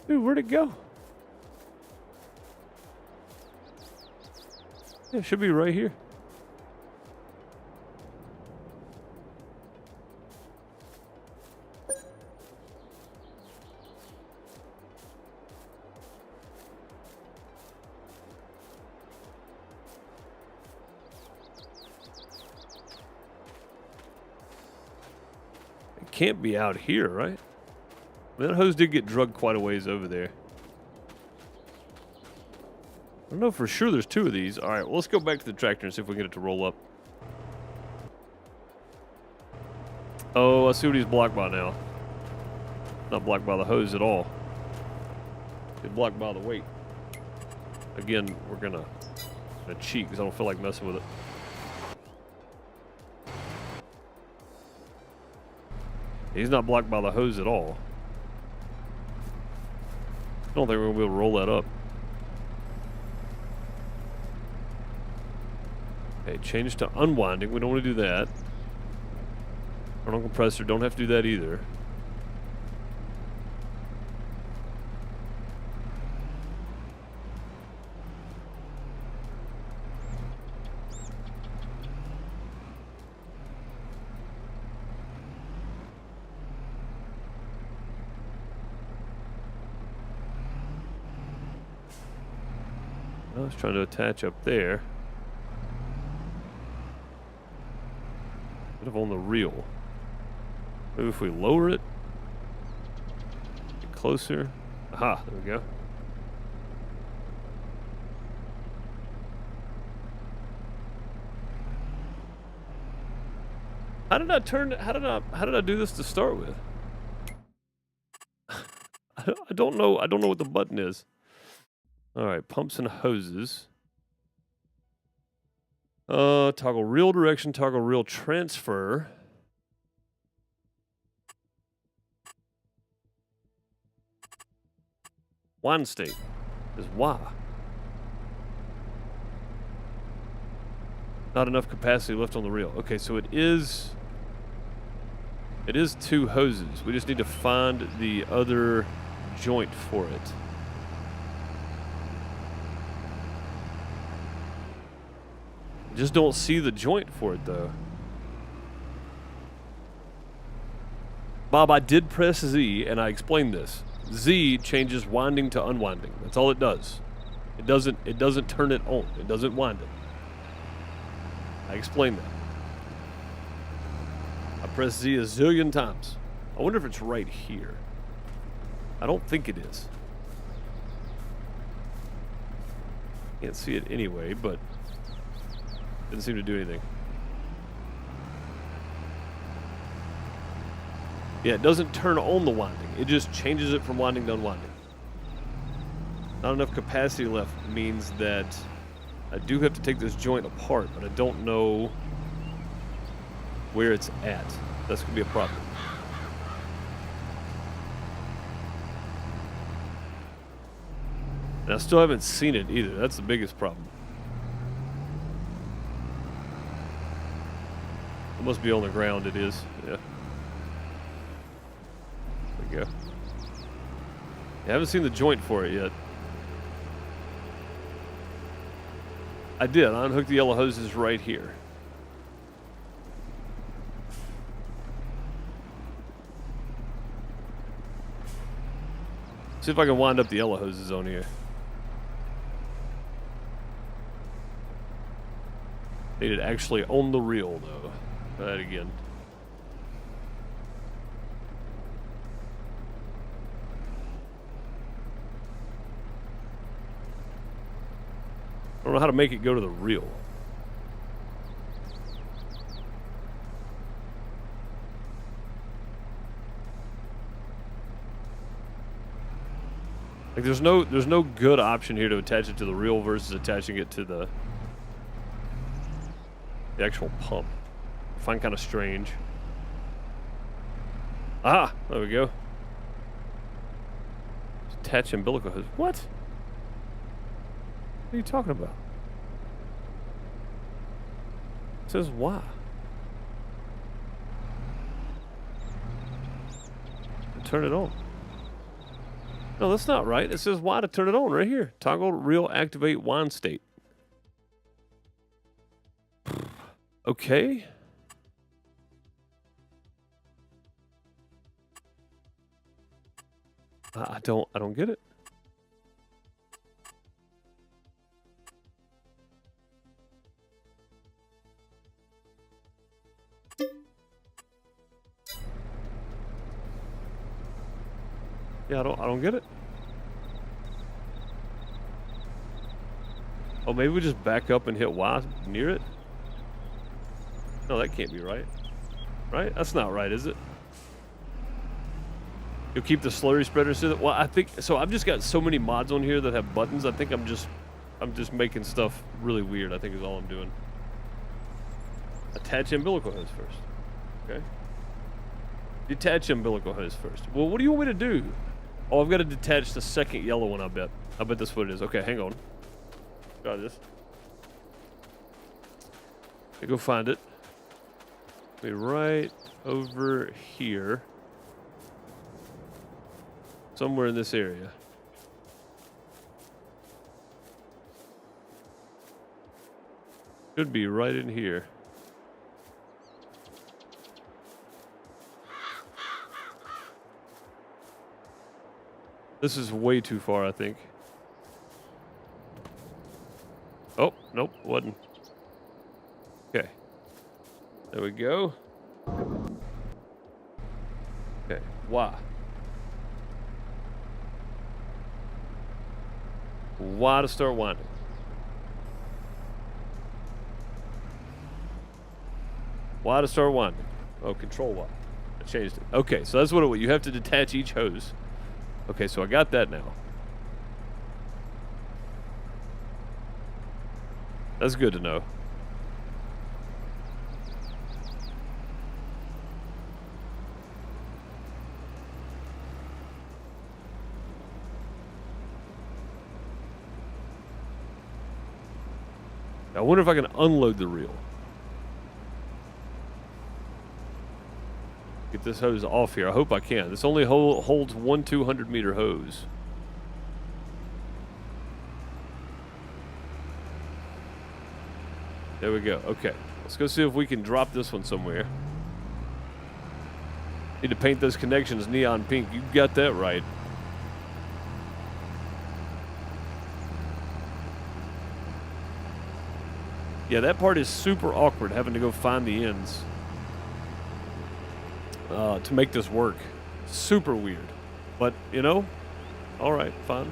Dude, where'd it go? Yeah, it should be right here. It can't be out here, right? That hose did get drugged quite a ways over there. I don't know for sure there's two of these. All right, well, let's go back to the tractor and see if we can get it to roll up. Oh, I see what he's blocked by now. Not blocked by the hose at all. It's blocked by the weight. Again, we're gonna cheat because I don't feel like messing with it. He's not blocked by the hose at all. I don't think we're gonna be able to roll that up. Okay, change to unwinding. We don't want to do that. Thermal compressor, don't have to do that either. I was trying to attach up there. Bit of on the reel. Maybe if we lower it, get closer. Aha, there we go. How did I turn? How did I do this to start with? I don't know. I don't know what the button is. All right, pumps and hoses. Toggle reel direction, toggle reel transfer. Wind state is Y. Not enough capacity left on the reel. Okay, so it is two hoses. We just need to find the other joint for it. Just don't see the joint for it though. Bob, I did press Z and I explained this. Z changes winding to unwinding. That's all it does. It doesn't turn it on. It doesn't wind it. I explained that. I pressed Z a zillion times. I wonder if it's right here. I don't think it is. Can't see it anyway, but didn't seem to do anything. Yeah, it doesn't turn on the winding. It just changes it from winding to unwinding. Not enough capacity left means that I do have to take this joint apart, but I don't know where it's at. That's going to be a problem. And I still haven't seen it either. That's the biggest problem. It must be on the ground. It is. Yeah. There we go. I haven't seen the joint for it yet. I did. I unhooked the yellow hoses right here. See if I can wind up the yellow hoses on here. Need it actually on the reel though. Try that again. I don't know how to make it go to the reel. Like there's no good option here to attach it to the reel versus attaching it to the actual pump. I find kind of strange. Ah, there we go. Attach umbilical hose. What? What are you talking about? It says why? Turn it on. No, that's not right. It says Y to turn it on right here. Toggle reel activate wind state. Okay. I don't get it. Yeah, I don't get it. Oh, maybe we just back up and hit Y near it? No, that can't be right. Right? That's not right, is it? You'll keep the slurry spreader so that, well, I think so. I've just got so many mods on here that have buttons. I think I'm just making stuff really weird. I think is all I'm doing. Attach umbilical hose first. Okay. Detach umbilical hose first. Well, what do you want me to do? Oh, I've got to detach the second yellow one, I bet. I bet that's what it is. Okay, hang on. Try this. Okay, go find it. Be right over here. Somewhere in this area. Should be right in here. This is way too far, I think. Oh, nope, wasn't. Okay. There we go. Okay, Y. Y to start winding. Y to start winding. Oh, control Y. I changed it. Okay, so that's what it was. You have to detach each hose. Okay, so I got that now. That's good to know. I wonder if I can unload the reel. Get this hose off here. I hope I can. This only holds one 200-meter hose. There we go. Okay. Let's go see if we can drop this one somewhere. Need to paint those connections neon pink. You got that right. Yeah, that part is super awkward, having to go find the ends to make this work. Super weird. But, you know, all right, fine.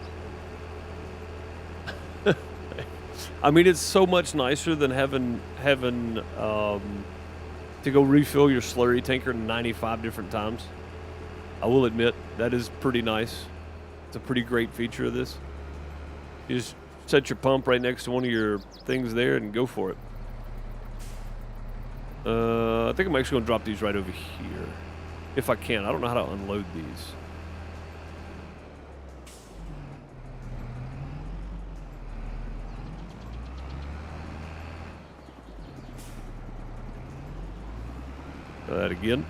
I mean, it's so much nicer than having to go refill your slurry tanker 95 different times. I will admit, that is pretty nice. It's a pretty great feature of this. You just set your pump right next to one of your things there and go for it. I think I'm actually going to drop these right over here. If I can. I don't know how to unload these. Try that again.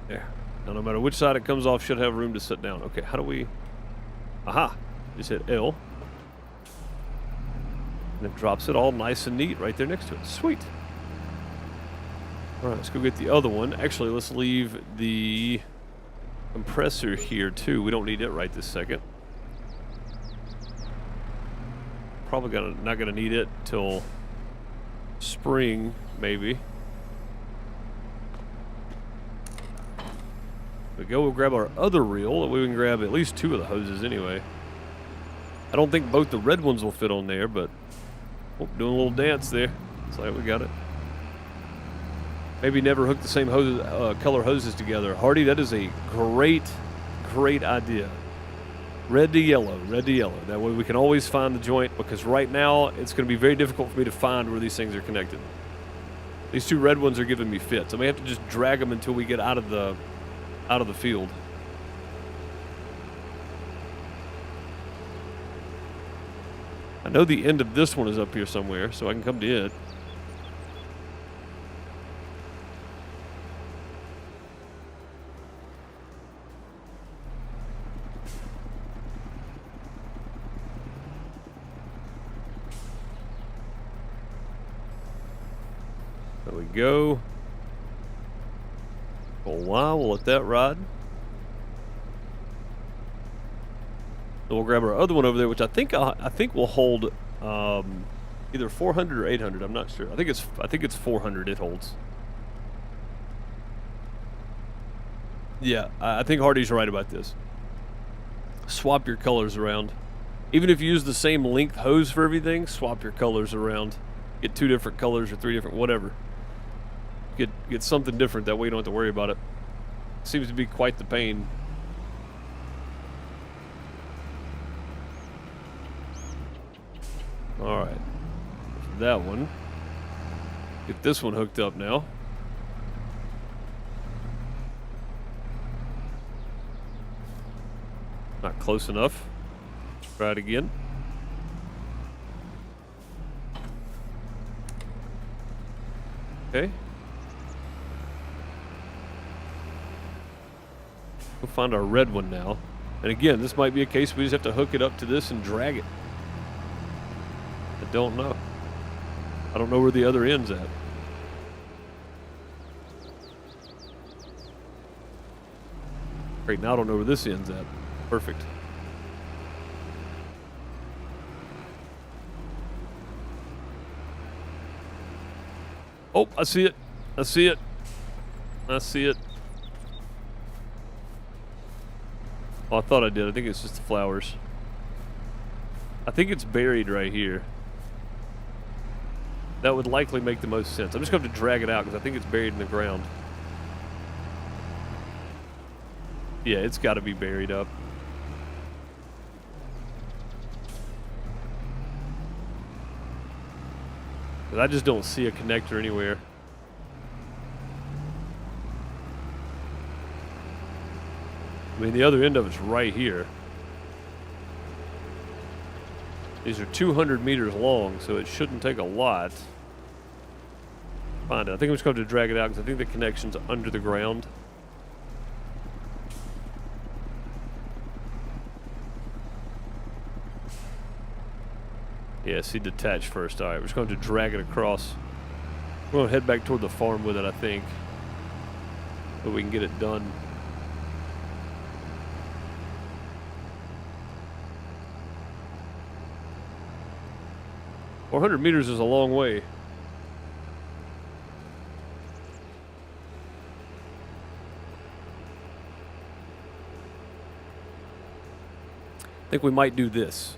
There. Now, no matter which side it comes off, should have room to sit down. Okay, how do we... Aha! Just hit L. And it drops it all nice and neat right there next to it. Sweet. All right, let's go get the other one. Actually, let's leave the compressor here, too. We don't need it right this second. Probably not gonna need it till spring, maybe. We go, we'll grab our other reel. We can grab at least 2 of the hoses anyway. I don't think both the red ones will fit on there, but doing a little dance there. Looks like we got it. Maybe never hook the same color hoses together. Hardy, that is a great idea. Red to yellow, red to yellow. That way we can always find the joint, because right now it's going to be very difficult for me to find where these things are connected. These 2 red ones are giving me fits. I may have to just drag them until we get out of the field. I know the end of this one is up here somewhere, so I can come to it. There we go. For a while, we'll let that ride. Then we'll grab our other one over there, which I think will hold either 400 or 800. I'm not sure. I think it's 400. It holds. Yeah, I think Hardy's right about this. Swap your colors around. Even if you use the same length hose for everything, swap your colors around. Get 2 different colors or 3 different, whatever. Get something different, that way you don't have to worry about it. Seems to be quite the pain. Alright. That one. Get this one hooked up now. Not close enough. Try it again. Okay. We'll find our red one now. And again, this might be a case we just have to hook it up to this and drag it. I don't know. I don't know where the other end's at. Great, now I don't know where this end's at. Perfect. Oh, I see it. I see it. I see it. Oh, I thought I did. I think it's just the flowers. I think it's buried right here. That would likely make the most sense. I'm just going to have to drag it out because I think it's buried in the ground. Yeah, it's got to be buried up. I just don't see a connector anywhere. I mean, the other end of it's right here. These are 200 meters long, so it shouldn't take a lot. Find it. I think I'm just going to drag it out because I think the connection's under the ground. Yeah, see, detach first. All right, we're just going to drag it across. We're going to head back toward the farm with it, I think, so we can get it done. $400 meters is a long way. I think we might do this.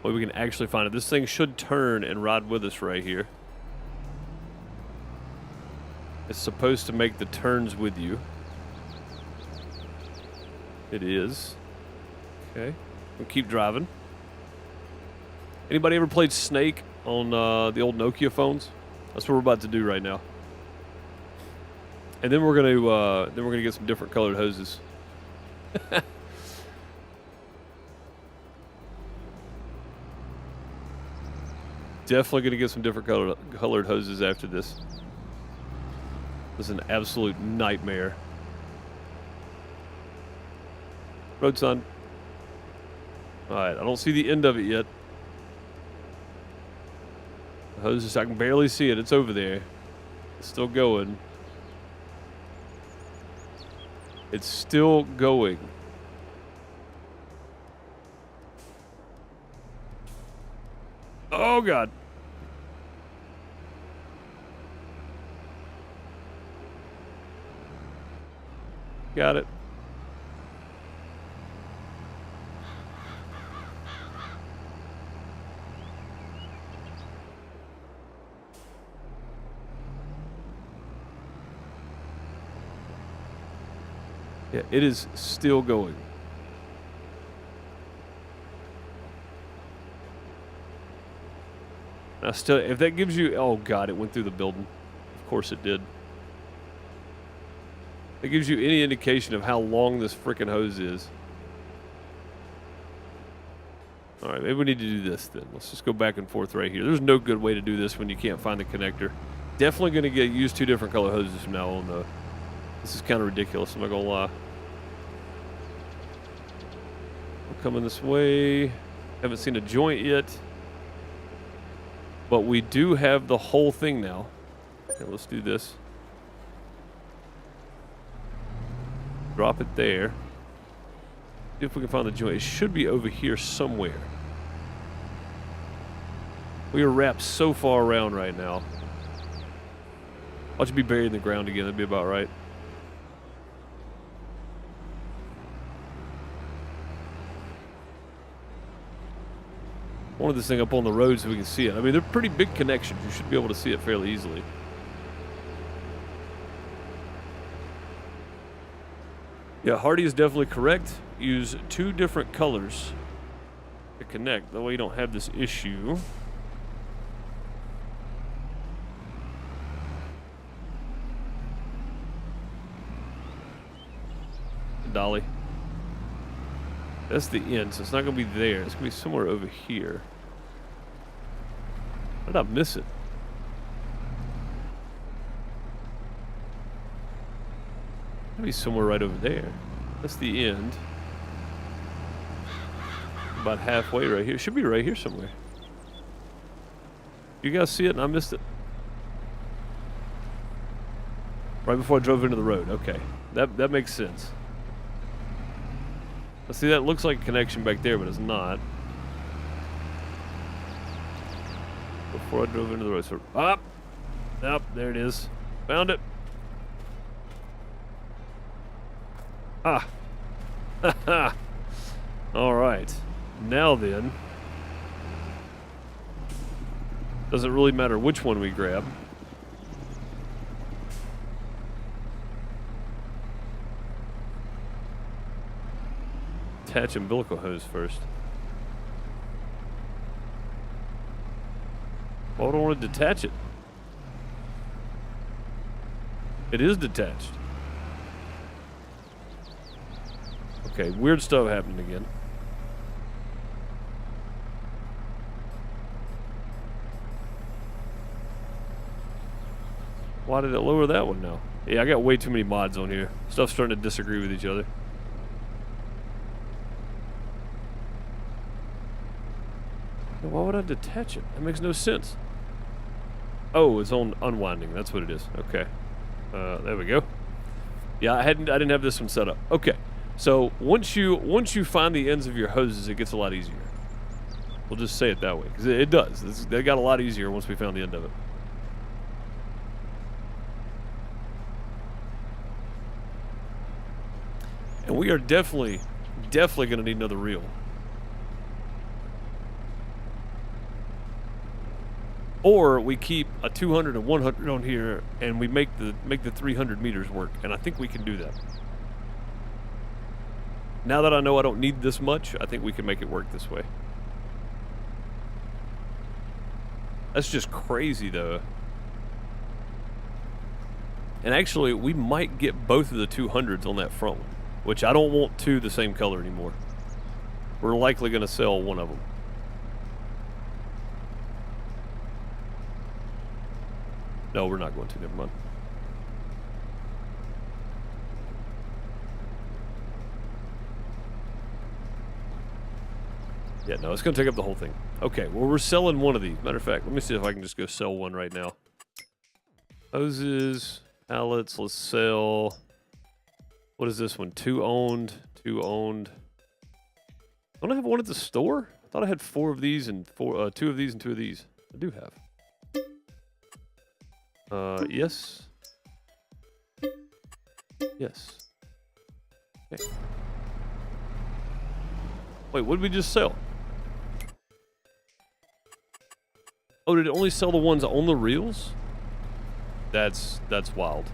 Well, we can actually find it. This thing should turn and ride with us right here. It's supposed to make the turns with you. It is. Okay. We'll keep driving. Anybody ever played Snake on the old Nokia phones? That's what we're about to do right now. And then we're gonna get some different colored hoses. Definitely gonna get some different colored hoses after this. This is an absolute nightmare. Road sign. Alright, I don't see the end of it yet. The hoses, I can barely see it. It's over there. It's still going. It's still going. Oh, God. Got it. Yeah, it is still going. Now, still, if that gives you, oh God, it went through the building. Of course it did. It gives you any indication of how long this freaking hose is. All right, maybe we need to do this then. Let's just go back and forth right here. There's no good way to do this when you can't find the connector. Definitely going to use 2 different color hoses from now on, though. This is kind of ridiculous, I'm not going to lie. We're coming this way. Haven't seen a joint yet. But we do have the whole thing now. Okay, let's do this. Drop it there. See if we can find the joint. It should be over here somewhere. We are wrapped so far around right now. I'll just be buried in the ground again. That'd be about right. I wanted this thing up on the road so we can see it. I mean, they're pretty big connections. You should be able to see it fairly easily. Yeah, Hardy is definitely correct. Use 2 different colors to connect. That way you don't have this issue. Dolly. That's the end, so it's not going to be there. It's going to be somewhere over here. How did I miss it? Maybe somewhere right over there. That's the end. About halfway right here. It should be right here somewhere. You guys see it and I missed it? Right before I drove into the road. Okay. That makes sense. Let's see, that looks like a connection back there, but it's not. Before I drove into the road. So, up. Up, there it is. Found it. Ah. Ha. All right. Now then. Doesn't really matter which one we grab. Attach umbilical hose first. Why would I want to detach it? It is detached. Okay, weird stuff happened again. Why did it lower that one now? Yeah, I got way too many mods on here. Stuff's starting to disagree with each other. Why would I detach it? That makes no sense. Oh, it's on unwinding. That's what it is. Okay. There we go. Yeah, I didn't have this one set up. Okay. So once you find the ends of your hoses, it gets a lot easier. We'll just say it that way, because it does. They got a lot easier once we found the end of it. And we are definitely going to need another reel. Or we keep a 200 and 100 on here, and we make the 300 meters work. And I think we can do that. Now that I know I don't need this much, I think we can make it work this way. That's just crazy, though. And actually, we might get both of the 200s on that front one, which I don't want 2 the same color anymore. We're likely going to sell one of them. No, we're not going to. Never mind. Yeah, no, it's going to take up the whole thing. Okay, well, we're selling one of these. Matter of fact, let me see if I can just go sell one right now. Hoses, pallets, let's sell... What is this one? 2 owned, 2 owned. Don't I have one at the store? I thought I had 4 of these and 2 of these and 2 of these. I do have. Yes. Yes. Okay. Wait, what did we just sell? Oh, did it only sell the ones on the reels? That's wild.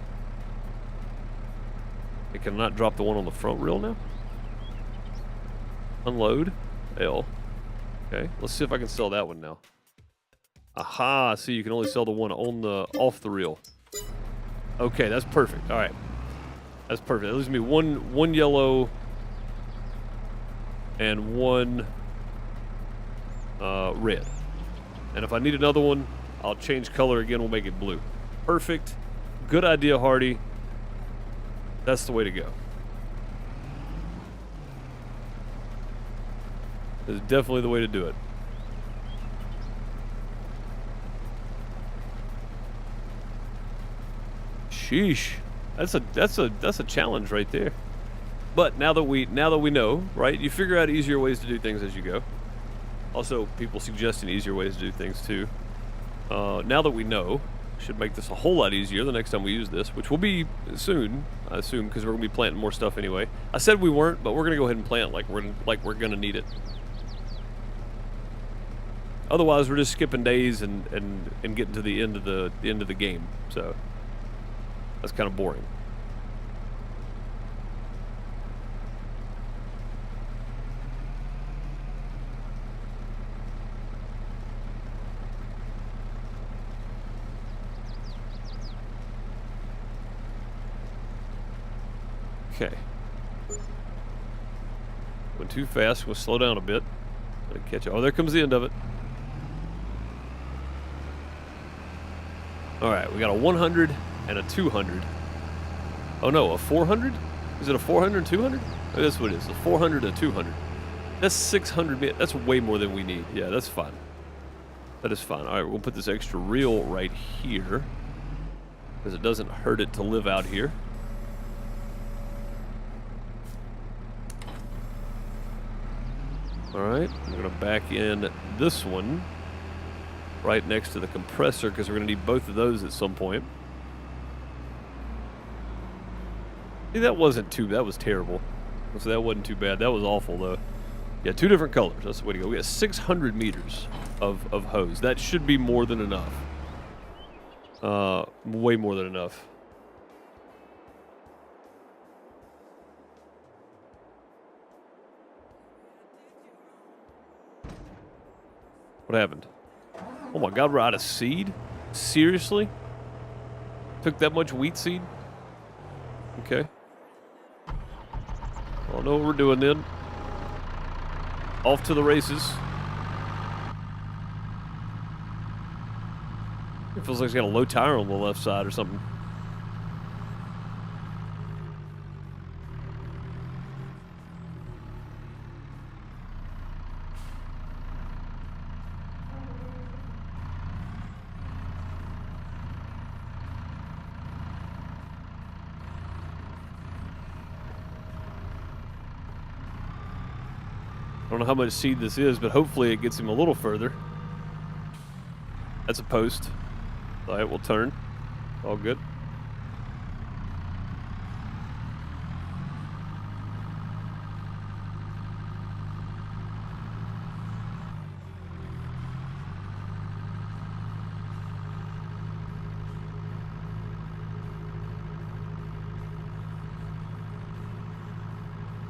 It cannot drop the one on the front reel now? Unload. L. Okay, let's see if I can sell that one now. Aha, see, you can only sell the one on the off the reel. Okay, that's perfect. All right. That's perfect. That leaves me one yellow and one red. And if I need another one, I'll change color again. We'll make it blue. Perfect. Good idea, Hardy. That's the way to go. It's definitely the way to do it. Sheesh. That's a challenge right there. But now that we know, right? You figure out easier ways to do things as you go. Also, people suggesting easier ways to do things too. Now that we know, should make this a whole lot easier the next time we use this, which will be soon, I assume, because we're gonna be planting more stuff anyway. I said we weren't, but we're gonna go ahead and plant like we're gonna need it. Otherwise, we're just skipping days and getting to the end of the game. So that's kind of boring. Okay. Went too fast. We'll slow down a bit. Gotta catch it. Oh, there comes the end of it. Alright, we got a 100 and a 200. Oh no, a 400? Is it a 400 and 200? Oh, that's what it is. A 400 and a 200. That's 600. That's way more than we need. Yeah, that's fine. That is fine. Alright, we'll put this extra reel right here, because it doesn't hurt it to live out here. Alright, I'm going to back in this one right next to the compressor, because we're going to need both of those at some point. See, that wasn't too bad. That was terrible. So that wasn't too bad. That was awful, though. Yeah, 2 different colors. That's the way to go. We got 600 meters of hose. That should be more than enough. Way more than enough. What happened? Oh my god, we're out of seed? Seriously? Took that much wheat seed? Okay. I don't know what we're doing then. Off to the races. It feels like it's got a low tire on the left side or something. I don't know how much seed this is, but hopefully it gets him a little further. That's a post. All right, we'll turn. All good.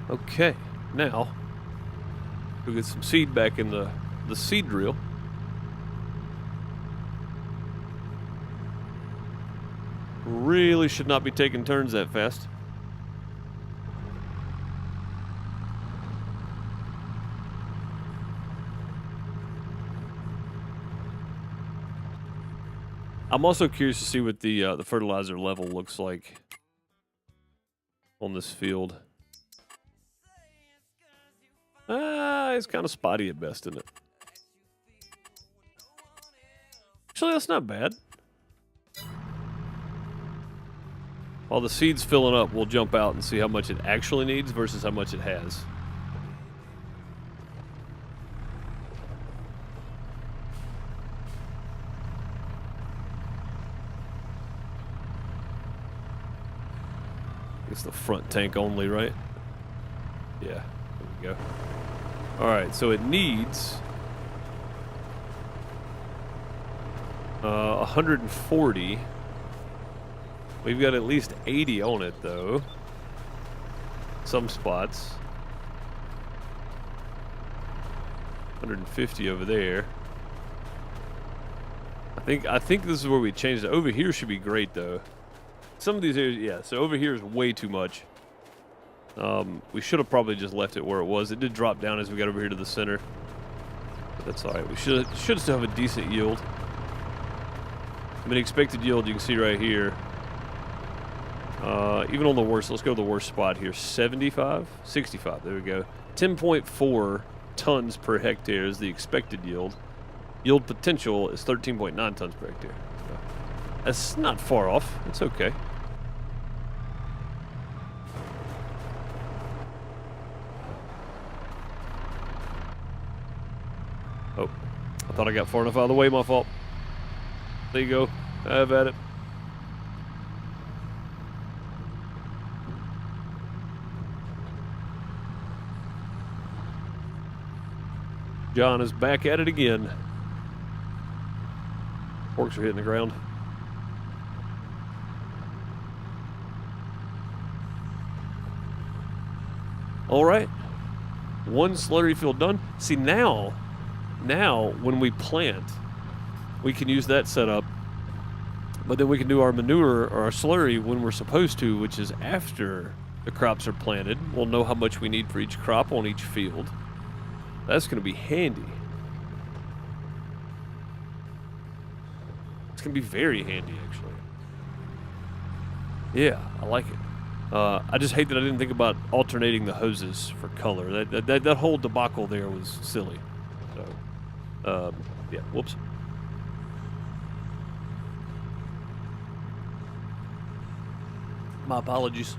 Okay, now we'll get some seed back in the seed drill. Really should not be taking turns that fast. I'm also curious to see what the fertilizer level looks like on this field. It's kind of spotty at best, isn't it? Actually, that's not bad. While the seed's filling up, we'll jump out and see how much it actually needs versus how much it has. It's the front tank only, right? Yeah, there we go. Alright, so it needs 140. We've got at least 80 on it, though. Some spots. 150 over there. I think this is where we changed it. Over here should be great, though. Some of these areas, yeah, so over here is way too much. We should have probably just left it where it was. It did drop down as we got over here to the center. But that's alright. We should still have a decent yield. I mean, expected yield, you can see right here. Even on the worst, let's go to the worst spot here. 75? 65, there we go. 10.4 tons per hectare is the expected yield. Yield potential is 13.9 tons per hectare. So that's not far off. It's okay. Thought I got far enough out of the way, my fault. There you go. Have at it. John is back at it again. Forks are hitting the ground. All right. One slurry field done. See, now when we plant, we can use that setup. But then we can do our manure or our slurry when we're supposed to, which is after the crops are planted. We'll know how much we need for each crop on each field. That's going to be handy. It's going to be very handy, actually. Yeah, I like it. I just hate that I didn't think about alternating the hoses for color. That whole debacle there was silly. So, yeah, whoops. My apologies.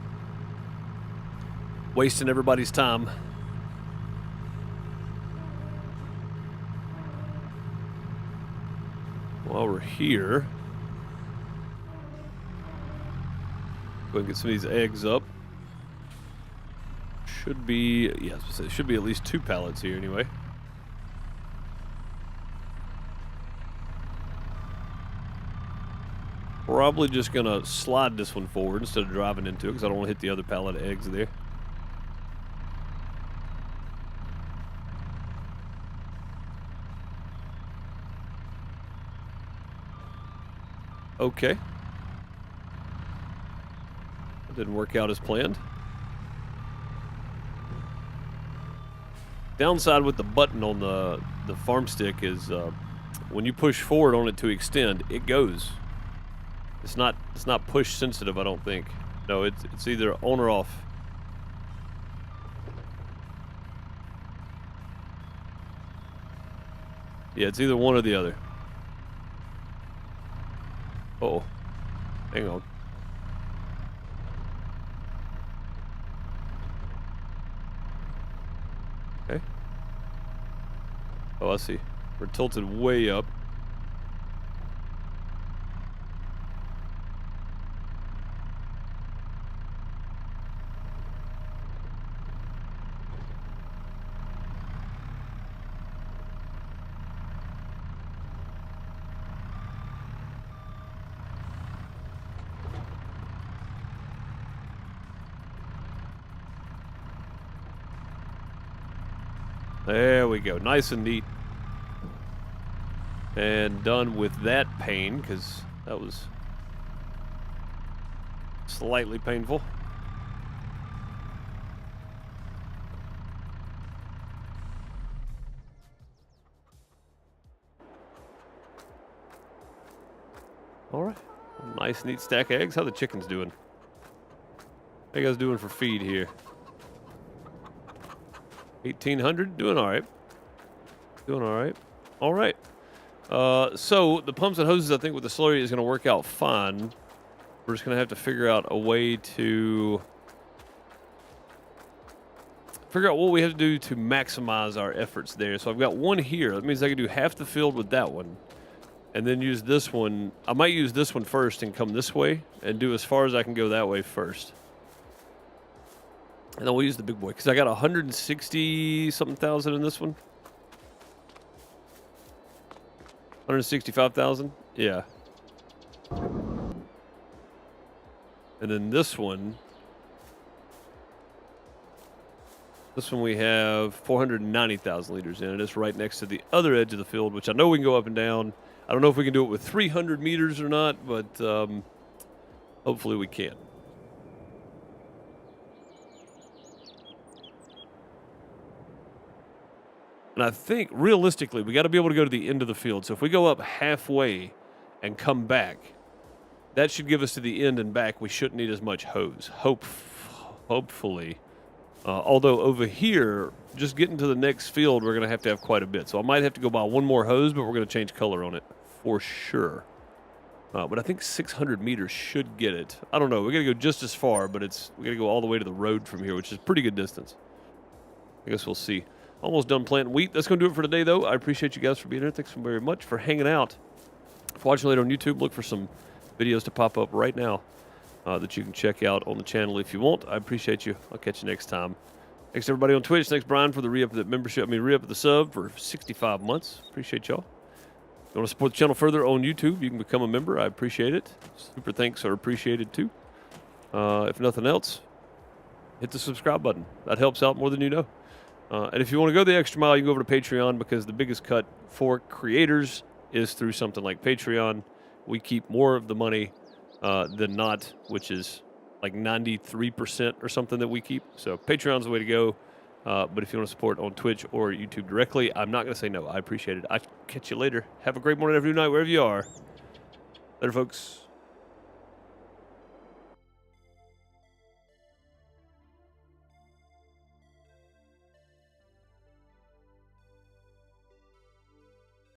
Wasting everybody's time. While we're here, go and get some of these eggs up. Should be, yeah, it should be at least 2 pallets here anyway. Probably just gonna slide this one forward instead of driving into it because I don't want to hit the other pallet of eggs there. Okay. That didn't work out as planned. Downside with the button on the farm stick is when you push forward on it to extend, it goes. It's not push sensitive, I don't think. No, it's either on or off. Yeah, it's either one or the other. Uh-oh. Hang on. Okay. Oh, I see. We're tilted way up. There we go. Nice and neat. And done with that pain, because that was slightly painful. All right. Nice, neat stack of eggs. How the chickens doing? How you guys doing for feed here? 1,800, doing all right. Doing all right. All right. So the pumps and hoses, I think, with the slurry is going to work out fine. We're just going to have to figure out a way to figure out what we have to do to maximize our efforts there. So I've got one here. That means I can do half the field with that one, and then use this one. I might use this one first and come this way and do as far as I can go that way first. And then we'll use the big boy, because I got 160-something thousand in this one. 165,000? Yeah. And then this one we have 490,000 liters in it. It's right next to the other edge of the field, which I know we can go up and down. I don't know if we can do it with 300 meters or not, but hopefully we can. And I think, realistically, we got to be able to go to the end of the field. So if we go up halfway and come back, that should give us to the end and back. We shouldn't need as much hose, hopefully. Although over here, just getting to the next field, we're going to have quite a bit. So I might have to go buy one more hose, but we're going to change color on it for sure. But I think 600 meters should get it. I don't know. We got to go just as far, but we got to go all the way to the road from here, which is a pretty good distance. I guess we'll see. Almost done planting wheat. That's going to do it for today, though. I appreciate you guys for being here. Thanks very much for hanging out. If you're watching later on YouTube, look for some videos to pop up right now that you can check out on the channel if you want. I appreciate you. I'll catch you next time. Thanks everybody on Twitch. Thanks Brian for the re-up of the membership. Re-up of the sub for 65 months. Appreciate y'all. If you want to support the channel further on YouTube, you can become a member. I appreciate it. Super thanks are appreciated too. If nothing else, hit the subscribe button. That helps out more than you know. And if you want to go the extra mile, you can go over to Patreon, because the biggest cut for creators is through something like Patreon. We keep more of the money than not, which is like 93% or something that we keep. So Patreon's the way to go. But if you want to support on Twitch or YouTube directly, I'm not going to say no. I appreciate it. I'll catch you later. Have a great morning, afternoon, night, wherever you are. Later, folks.